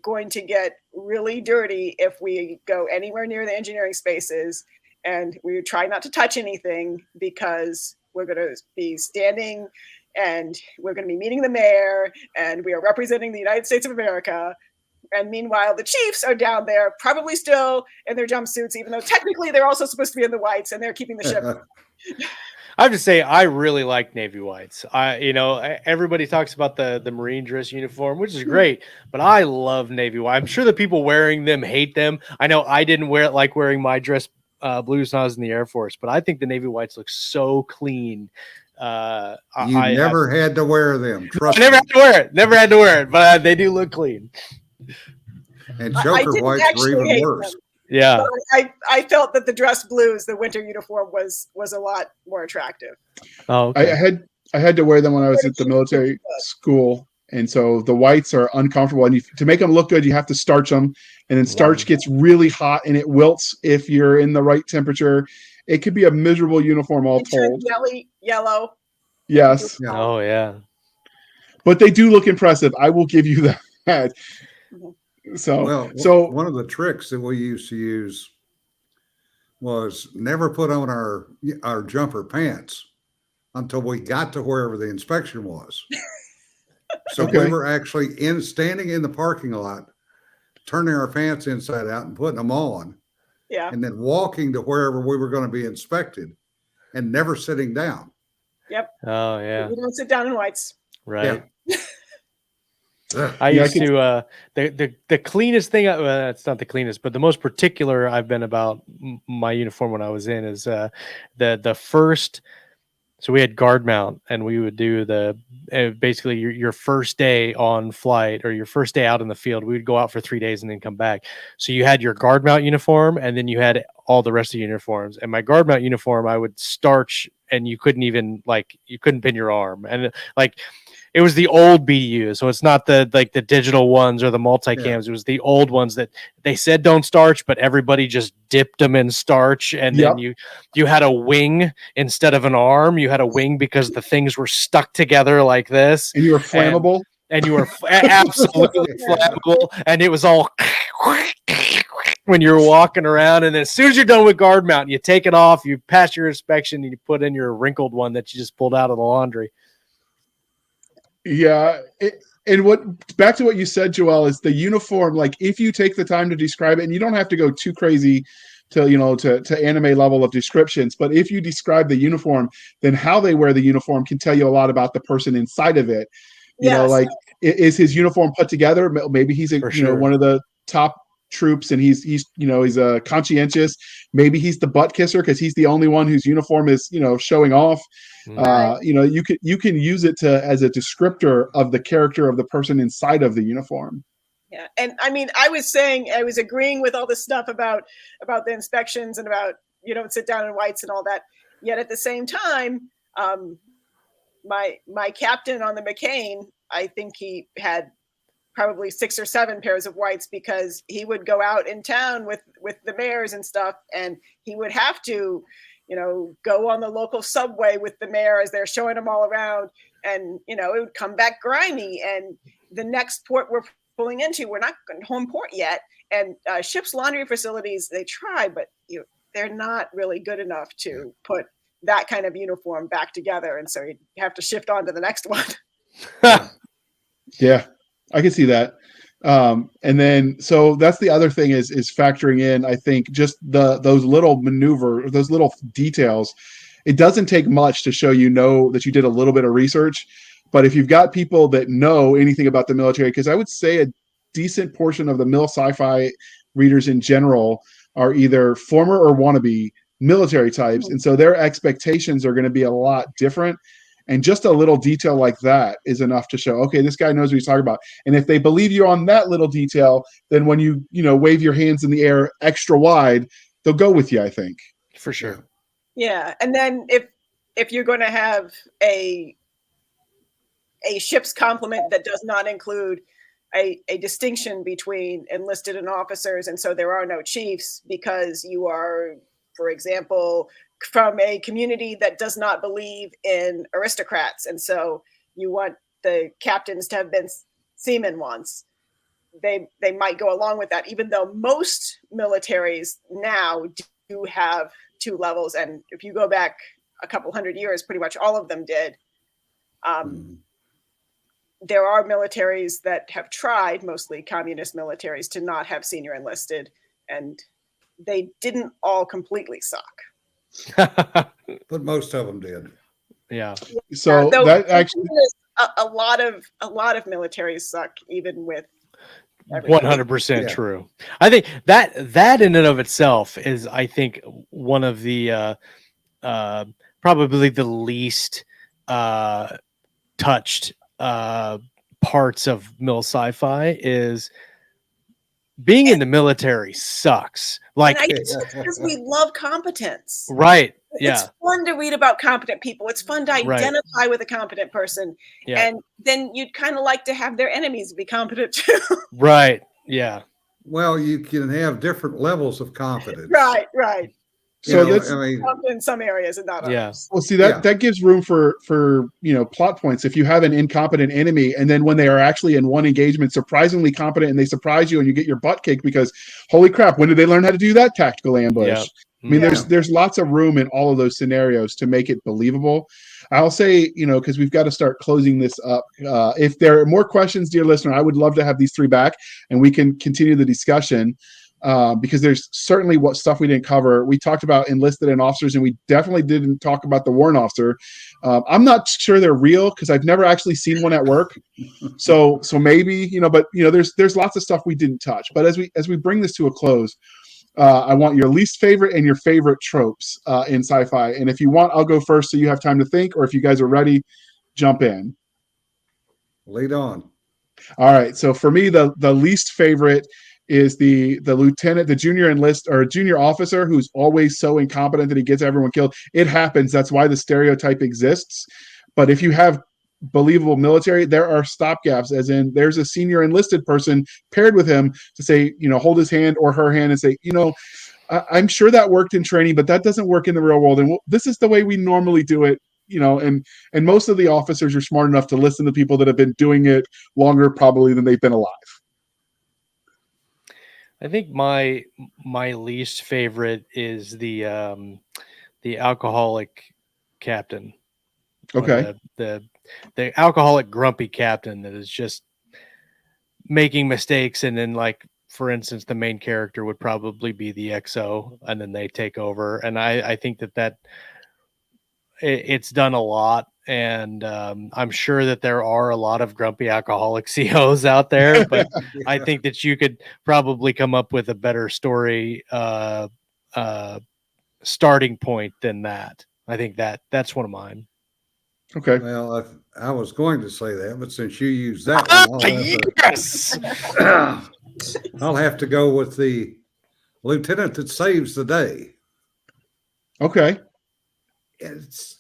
going to get really dirty if we go anywhere near the engineering spaces, and we try not to touch anything because we're going to be standing and we're going to be meeting the mayor and we are representing the United States of America. And meanwhile, the chiefs are down there probably still in their jumpsuits, even though technically they're also supposed to be in the whites and they're keeping the ship. I have to say, I really like Navy whites. Everybody talks about the Marine dress uniform, which is great, but I love Navy white. I'm sure the people wearing them hate them. I know I didn't like wearing my dress blues when I was in the Air Force, but I think the Navy whites look so clean. You never had to wear them. Trust me. Never had to wear it, but they do look clean. And choker whites were even worse. Them. Yeah, I felt that the dress blues, the winter uniform, was a lot more attractive. Oh, okay. I had to wear them when I was at the military school, and so the whites are uncomfortable. And to make them look good, you have to starch them, and then starch gets really hot and it wilts if you're in the right temperature. It could be a miserable uniform all told. Yellow. Yes. Yeah. Oh yeah. But they do look impressive. I will give you that. So one of the tricks that we used to use was never put on our jumper pants until we got to wherever the inspection was. So we were actually standing in the parking lot, turning our pants inside out and putting them on. Yeah. And then walking to wherever we were going to be inspected and never sitting down. Yep. Oh yeah. We don't sit down in whites. Right. Yeah. I used to the cleanest thing. It's not the cleanest, but the most particular I've been about my uniform when I was in is the first. So we had guard mount, and we would do basically your first day on flight or your first day out in the field. We would go out for 3 days and then come back. So you had your guard mount uniform, and then you had all the rest of the uniforms. And my guard mount uniform, I would starch, and you couldn't pin your arm, and it was the old BDU, so it's not the digital ones or the multicams. Yeah. It was the old ones that they said don't starch, but everybody just dipped them in starch, and then you had a wing instead of an arm. You had a wing because the things were stuck together like this, and you were flammable. And you were absolutely flammable, and it was all when you're walking around. And as soon as you're done with guard mount, you take it off, you pass your inspection, and you put in your wrinkled one that you just pulled out of the laundry. Yeah. Back to what you said, Joelle, is the uniform, like if you take the time to describe it, and you don't have to go too crazy to anime level of descriptions, but if you describe the uniform, then how they wear the uniform can tell you a lot about the person inside of it. You know, like is his uniform put together? Maybe he's one of the top troops and he's a conscientious. Maybe he's the butt kisser because he's the only one whose uniform is showing off. You can use it as a descriptor of the character of the person inside of the uniform. Yeah. And I mean, I was agreeing with all this stuff about the inspections and about you don't sit down in whites and all that. Yet at the same time, my captain on the McCain, I think he had probably 6 or 7 pairs of whites because he would go out in town with the mayors and stuff, and he would have to go on the local subway with the mayor as they're showing them all around, and it would come back grimy. And the next port we're pulling into, we're not going home port yet, and ships' laundry facilities, they try, but they're not really good enough to put that kind of uniform back together, and so you have to shift on to the next one. Yeah, I can see that. And then, so that's the other thing is factoring in, I think, just those little those little details. It doesn't take much to show that you did a little bit of research, but if you've got people that know anything about the military, because I would say a decent portion of the mil sci-fi readers in general are either former or wannabe military types, and so their expectations are going to be a lot different. And just a little detail like that is enough to show, okay, this guy knows what he's talking about. And if they believe you on that little detail, then when you wave your hands in the air extra wide, they'll go with you, I think. For sure. Yeah, and then if you're going to have a ship's complement that does not include a distinction between enlisted and officers, and so there are no chiefs because you are, for example, from a community that does not believe in aristocrats, and so you want the captains to have been seamen once, they might go along with that, even though most militaries now do have 2 levels, and if you go back a couple hundred years, pretty much all of them did. There are militaries that have tried, mostly communist militaries, to not have senior enlisted, and they didn't all completely suck. But most of them did. Yeah. So that actually, a lot of militaries suck, even with 100% true. I think that in and of itself is, I think, one of the probably the least touched parts of mil sci-fi is being in the military sucks. Like, and I guess it's because we love competence. Right. Yeah. It's fun to read about competent people. It's fun to identify with a competent person. Yeah. And then you'd kind of like to have their enemies be competent too. Right. Yeah. Well, you can have different levels of confidence. Right. So You know, that's, I mean, in some areas and not others. well, see, that gives room for plot points. If you have an incompetent enemy, and then when they are actually in one engagement surprisingly competent, and they surprise you, and you get your butt kicked because, holy crap, when did they learn how to do that tactical ambush? Yeah. I mean, there's lots of room in all of those scenarios to make it believable. I'll say, because we've got to start closing this up. If there are more questions, dear listener, I would love to have these 3 back, and we can continue the discussion. Because there's certainly what stuff we didn't cover. We talked about enlisted and officers, and we definitely didn't talk about the warrant officer. I'm not sure they're real because I've never actually seen one at work. So maybe, but there's lots of stuff we didn't touch. But as we bring this to a close, I want your least favorite and your favorite tropes in sci-fi. And if you want, I'll go first so you have time to think, or if you guys are ready, jump in. Lead on. All right. So for me, the least favorite is the lieutenant, the junior enlist or junior officer who's always so incompetent that he gets everyone killed. It happens. That's why the stereotype exists. But if you have believable military, there are stopgaps, as in there's a senior enlisted person paired with him to say, hold his hand or her hand and say, I'm sure that worked in training, but that doesn't work in the real world. And this is the way we normally do it. And most of the officers are smart enough to listen to people that have been doing it longer probably than they've been alive. I think my least favorite is the alcoholic captain. Okay. The alcoholic grumpy captain that is just making mistakes, and then, like, for instance, the main character would probably be the XO, and then they take over. And I think that it's done a lot. And I'm sure that there are a lot of grumpy alcoholic COs out there, but I think that you could probably come up with a better story starting point than that. I think that's one of mine. Okay. Well, I was going to say that, but since you used that one, I'll have to go with the lieutenant that saves the day. Okay. It's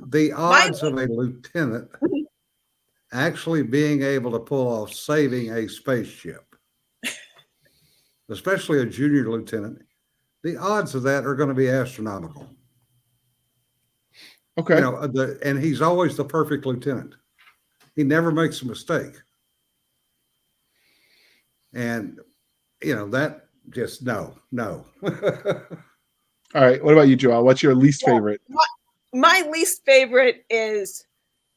the odds of a lieutenant actually being able to pull off saving a spaceship, especially a junior lieutenant, the odds of that are going to be astronomical. Okay. And he's always the perfect lieutenant. He never makes a mistake. And, just no. All right. What about you, Joel? What's your least favorite? My least favorite is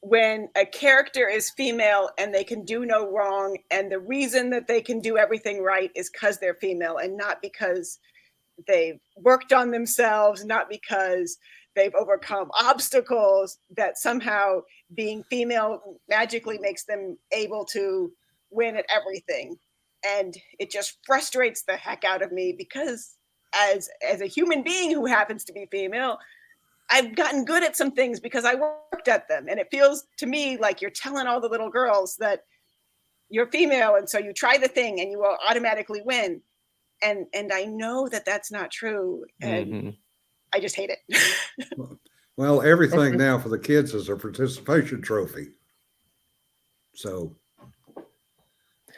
when a character is female and they can do no wrong, and the reason that they can do everything right is because they're female and not because they've worked on themselves, not because they've overcome obstacles, that somehow being female magically makes them able to win at everything. And it just frustrates the heck out of me because as a human being who happens to be female, I've gotten good at some things because I worked at them. And it feels to me like you're telling all the little girls that you're female and so you try the thing and you will automatically win. And I know that that's not true. And I just hate it. Well, everything now for the kids is a participation trophy. So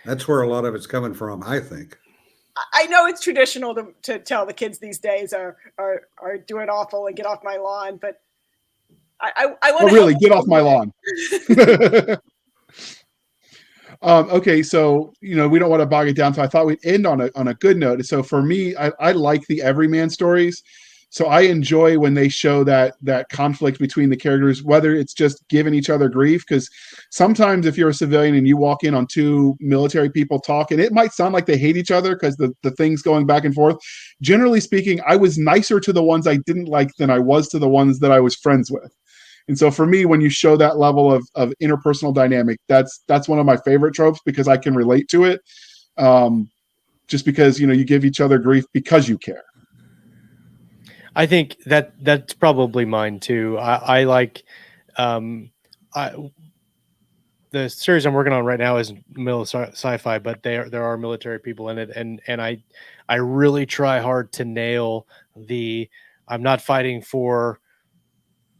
that's where a lot of it's coming from, I think. I know it's traditional to tell the kids these days are doing awful and get off my lawn, but I want to really get off my lawn. Okay, so we don't want to bog it down, so I thought we'd end on a good note. So for me, I like the everyman stories. So I enjoy when they show that conflict between the characters, whether it's just giving each other grief, because sometimes if you're a civilian and you walk in on two military people talking, it might sound like they hate each other because the things going back and forth. Generally speaking, I was nicer to the ones I didn't like than I was to the ones that I was friends with. And so for me, when you show that level of interpersonal dynamic, that's one of my favorite tropes because I can relate to it. Just because, you give each other grief because you care. I think that's probably mine too. I like the series I'm working on right now is sci-fi, but there are military people in it, and I really try hard to nail I'm not fighting for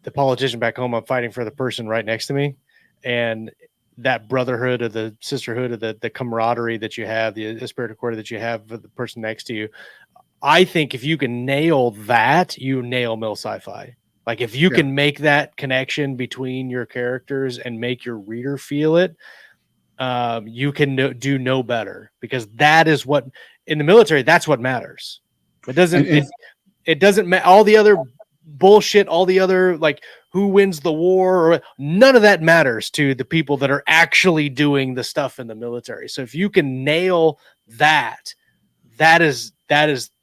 the politician back home. I'm fighting for the person right next to me, and that brotherhood or the sisterhood or the camaraderie that you have, the spirit of quarter that you have for the person next to you. I think if you can nail that, you nail mil sci-fi. Like if you can make that connection between your characters and make your reader feel it, you can do no better, because that is what in the military, that's what matters. It doesn't, it doesn't matter. All the other bullshit, all the other, like who wins the war, or none of that matters to the people that are actually doing the stuff in the military. So if you can nail that, that is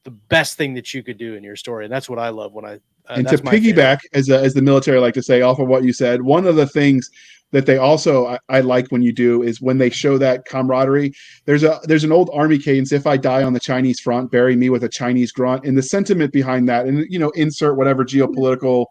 the best thing that you could do in your story. And that's what I love when and to piggyback, as the military like to say, off of what you said, one of the things that they also I like when you do is when they show that camaraderie. There's an old Army cadence: if I die on the Chinese front, bury me with a Chinese grunt. And the sentiment behind that, and insert whatever geopolitical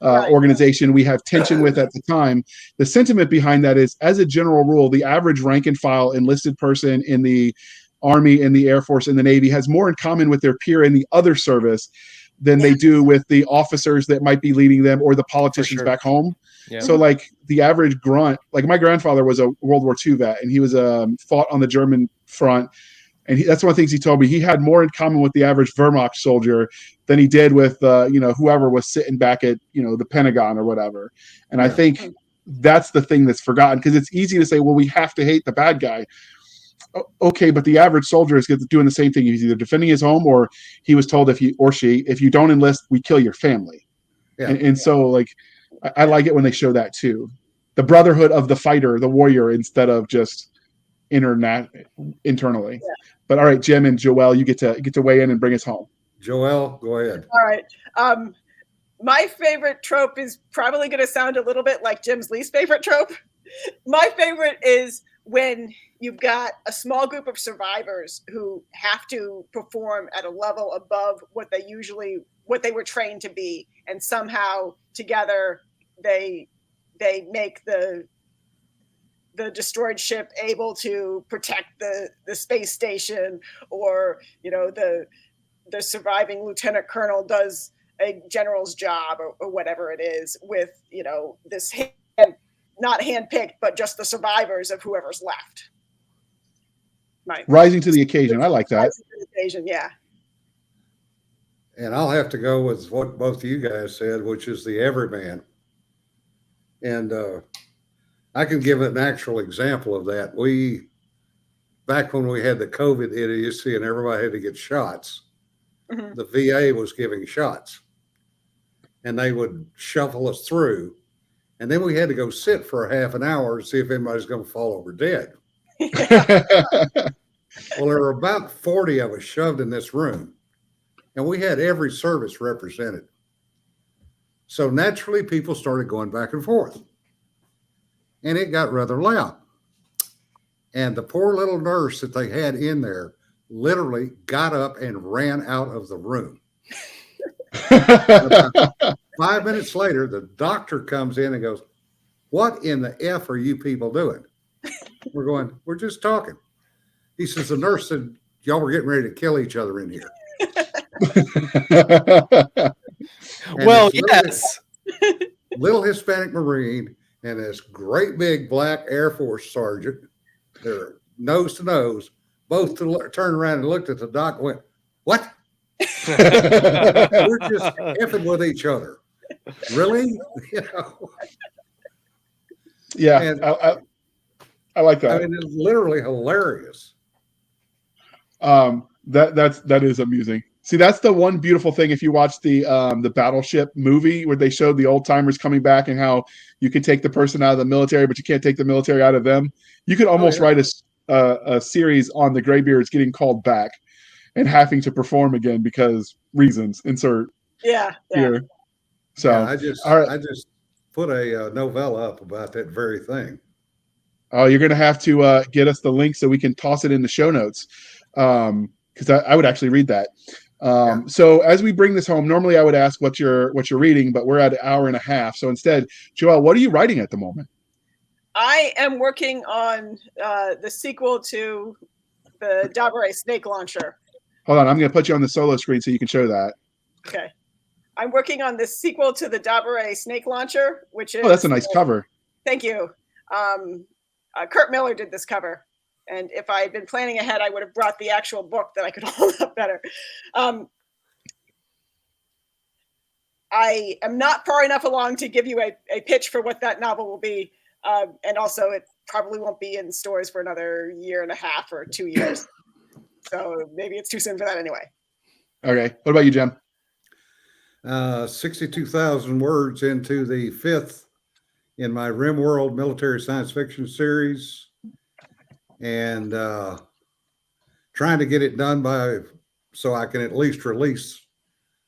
organization we have tension with at the time, the sentiment behind that is, as a general rule, the average rank and file enlisted person in the Army, in the Air Force, in the Navy has more in common with their peer in the other service than they do with the officers that might be leading them or the politicians back home. Yeah. So like the average grunt, like my grandfather was a World War II vet, and he was fought on the German front. And that's one of the things he told me. He had more in common with the average Wehrmacht soldier than he did with, whoever was sitting back at, the Pentagon or whatever. And I think that's the thing that's forgotten, because it's easy to say, well, we have to hate the bad guy. Okay, but the average soldier is doing the same thing. He's either defending his home, or he was told if you don't enlist, we kill your family. Yeah. And so like, I like it when they show that too. The brotherhood of the fighter, the warrior, instead of just internally. Yeah. But all right, Jim and Joelle, you get to weigh in and bring us home. Joelle, go ahead. All right. My favorite trope is probably going to sound a little bit like Jim's least favorite trope. My favorite is when you've got a small group of survivors who have to perform at a level above what they were trained to be, and somehow together they make the destroyed ship able to protect the space station, or the surviving lieutenant colonel does a general's job, or whatever it is, with this not handpicked, but just the survivors of whoever's left. Rising to the occasion. I like that. Rising to the occasion, yeah. And I'll have to go with what both of you guys said, which is the everyman. And I can give an actual example of that. back when we had the COVID idiocy and everybody had to get shots, Mhm. the VA was giving shots, and they would shuffle us through, and then we had to go sit for a half an hour to see if anybody's going to fall over dead. Well, there were about 40 of us shoved in this room, and we had every service represented. So naturally, people started going back and forth, and it got rather loud. And the poor little nurse that they had in there literally got up and ran out of the room. About 5 minutes later, the doctor comes in and goes, "What in the F are you people doing?" We're going, "We're just talking." He says, "The nurse said y'all were getting ready to kill each other in here." Well, this yes. little Hispanic Marine and this great big black Air Force sergeant, they're nose to nose, both turned around and looked at the doc and went, "What?" We're just effing with each other. Really? You know? Yeah, And I like that. I mean, it's literally hilarious. That is amusing. See, that's the one beautiful thing. If you watch the Battleship movie where they showed the old timers coming back and how you can take the person out of the military, but you can't take the military out of them. You could almost write a series on the Graybeards getting called back and having to perform again because reasons. Insert here. So yeah, I just put a novella up about that very thing. You're going to have to get us the link so we can toss it in the show notes, because I would actually read that. So as we bring this home, normally I would ask what you're reading, but we're at an hour and a half. So instead, Joelle, what are you writing at the moment? I am working on the sequel to the Dabare snake launcher. Hold on, I'm going to put you on the solo screen so you can show that. Okay. I'm working on the sequel to the Dabare snake launcher, which is... Oh, that's a nice cover. Thank you. Kurt Miller did this cover. And if I had been planning ahead, I would have brought the actual book that I could hold up better. I am not far enough along to give you a pitch for what that novel will be. And also, it probably won't be in stores for another year and a half or 2 years. So maybe it's too soon for that anyway. Okay. What about you, Jim? 62,000 words into the 5th in my RimWorld military science fiction series, and trying to get it done so I can at least release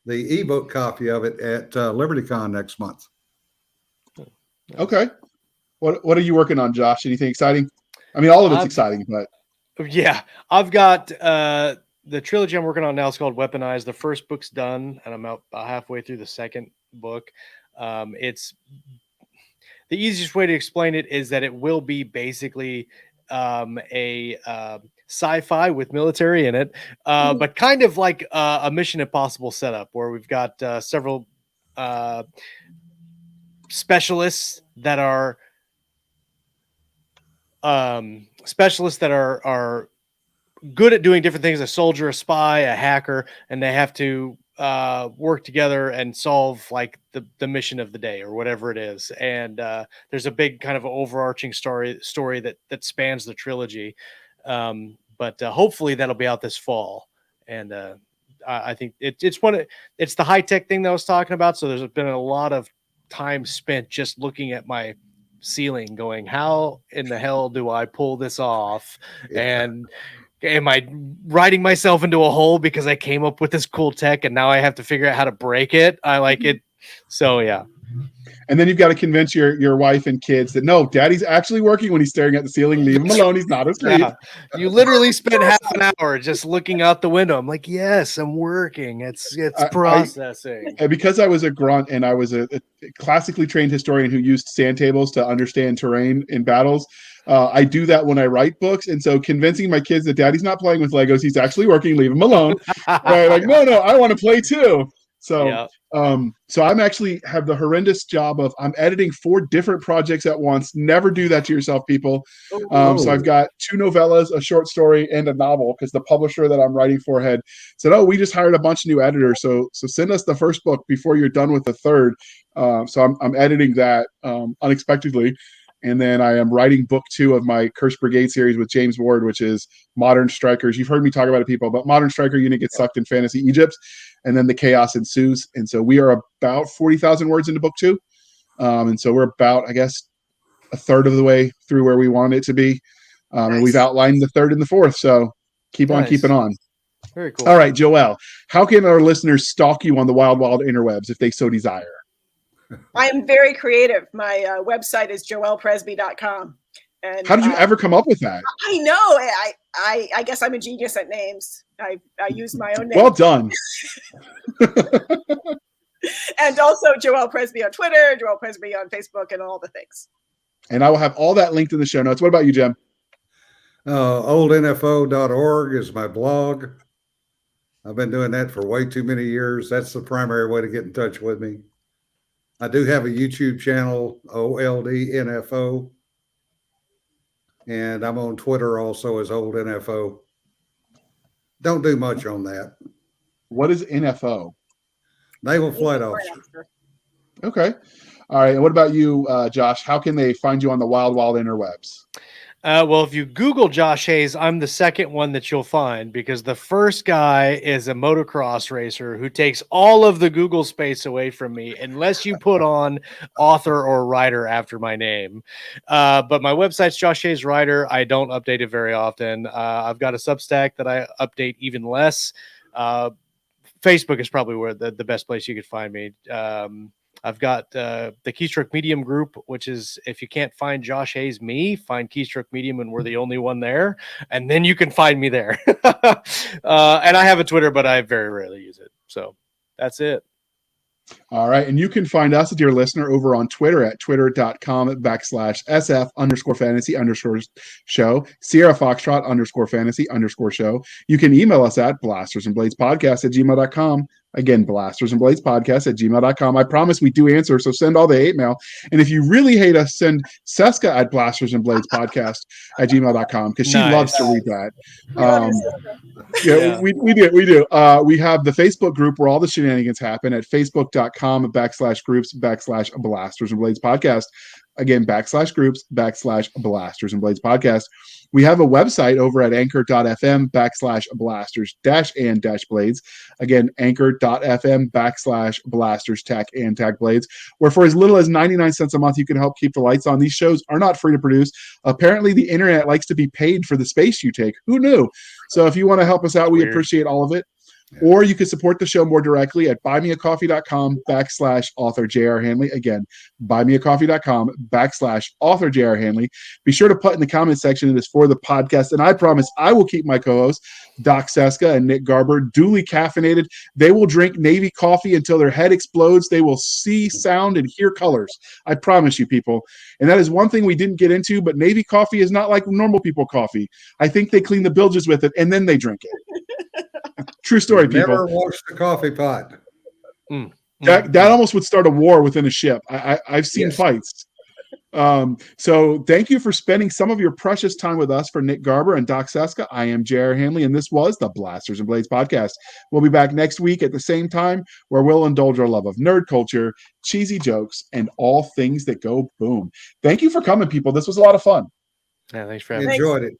the ebook copy of it at LibertyCon next month. Okay. What are you working on, Josh? Anything exciting? I mean, all of it's exciting, but yeah, I've got the trilogy I'm working on now is called Weaponized. The first book's done, and I'm about halfway through the second book. It's the easiest way to explain it is that it will be basically a sci-fi with military in it, but kind of like a Mission Impossible setup where we've got several specialists that are good at doing different things: a soldier, a spy, a hacker, and they have to work together and solve like the mission of the day or whatever it is. And there's a big kind of overarching story that spans the trilogy. But hopefully that'll be out this fall. And I think it's the high tech thing that I was talking about. So there's been a lot of time spent just looking at my ceiling going, how in the hell do I pull this off? And am I writing myself into a hole because I came up with this cool tech and now I have to figure out how to break it? I like it. So yeah. And then you've got to convince your wife and kids that no, daddy's actually working when he's staring at the ceiling. Leave him alone. He's not asleep. Yeah. You literally spent half an hour just looking out the window. I'm like, yes, I'm working. It's processing. And because I was a grunt and I was a classically trained historian who used sand tables to understand terrain in battles, I do that when I write books. And so convincing my kids that daddy's not playing with Legos, he's actually working, leave him alone. Right? Like, no, I want to play too. So, yeah. So I'm actually have the horrendous job of I'm editing 4 different projects at once. Never do that to yourself, people. So I've got 2 novellas, a short story, and a novel because the publisher that I'm writing for had said, "Oh, we just hired a bunch of new editors. So send us the first book before you're done with the third." So I'm editing that unexpectedly. And then I am writing book 2 of my Cursed Brigade series with James Ward, which is Modern Strikers. You've heard me talk about it, people, but Modern Striker unit gets sucked in Fantasy Egypt, and then the chaos ensues. And so we are about 40,000 words into book 2. And so we're about, I guess, a third of the way through where we want it to be. And we've outlined the 3rd and the 4th. So keep on keeping on. Very cool. All right, Joelle, how can our listeners stalk you on the wild, wild interwebs if they so desire? I am very creative. My website is joellepresby.com. And how did you ever come up with that? I know. I guess I'm a genius at names. I use my own name. Well done. And also Joelle Presby on Twitter, Joelle Presby on Facebook, and all the things. And I will have all that linked in the show notes. What about you, Jim? Oldnfo.org is my blog. I've been doing that for way too many years. That's the primary way to get in touch with me. I do have a YouTube channel, OLDNFO. And I'm on Twitter also as Old NFO. Don't do much on that. What is NFO? Naval Flight Officer. Okay. All right. And what about you, Josh? How can they find you on the wild, wild interwebs? Well, if you Google Josh Hayes, I'm the second one that you'll find, because the first guy is a motocross racer who takes all of the Google space away from me unless you put on author or writer after my name. But my website's Josh Hayes Writer. I don't update it very often. I've got a Substack that I update even less. Facebook is probably where the best place you could find me. I've got the Keystroke Medium group, which is, if you can't find Josh Hayes, find Keystroke Medium, and we're the only one there. And then you can find me there. And I have a Twitter, but I very rarely use it. So that's it. All right. And you can find us, dear listener, over on Twitter at twitter.com/SF_fantasy_show, Sierra Foxtrot _fantasy_show. You can email us at blastersandbladespodcast@gmail.com. Again, blastersandbladespodcast@gmail.com. I promise we do answer, so send all the hate mail. And if you really hate us, send Cisca at blastersandbladespodcast@gmail.com, because she loves to read that. We do. We have the Facebook group where all the shenanigans happen at facebook.com/groups/Blasters and Blades Podcast. Again, /groups/Blasters and Blades Podcast. We have a website over at anchor.fm/blasters-and-blades. Again, anchor.fm/blasters-and-blades, where for as little as 99 cents a month, you can help keep the lights on. These shows are not free to produce. Apparently, the internet likes to be paid for the space you take. Who knew? So if you want to help us out, we appreciate all of it. Or you can support the show more directly at buymeacoffee.com/author J.R. Handley. Again, buymeacoffee.com/author J.R. Handley. Be sure to put in the comment section it is for the podcast. And I promise I will keep my co-hosts, Doc Cisca and Nick Garber, duly caffeinated. They will drink Navy coffee until their head explodes. They will see, sound, and hear colors. I promise you, people. And that is one thing we didn't get into, but Navy coffee is not like normal people coffee. I think they clean the bilges with it and then they drink it. True story, people. Never wash the coffee pot. That almost would start a war within a ship. I've seen fights. So thank you for spending some of your precious time with us. For Nick Garber and Doc Cisca, I am J.R. Handley, and this was the Blasters and Blades Podcast. We'll be back next week at the same time, where we'll indulge our love of nerd culture, cheesy jokes, and all things that go boom. Thank you for coming, people. This was a lot of fun. Yeah, thanks for having me. Enjoyed it.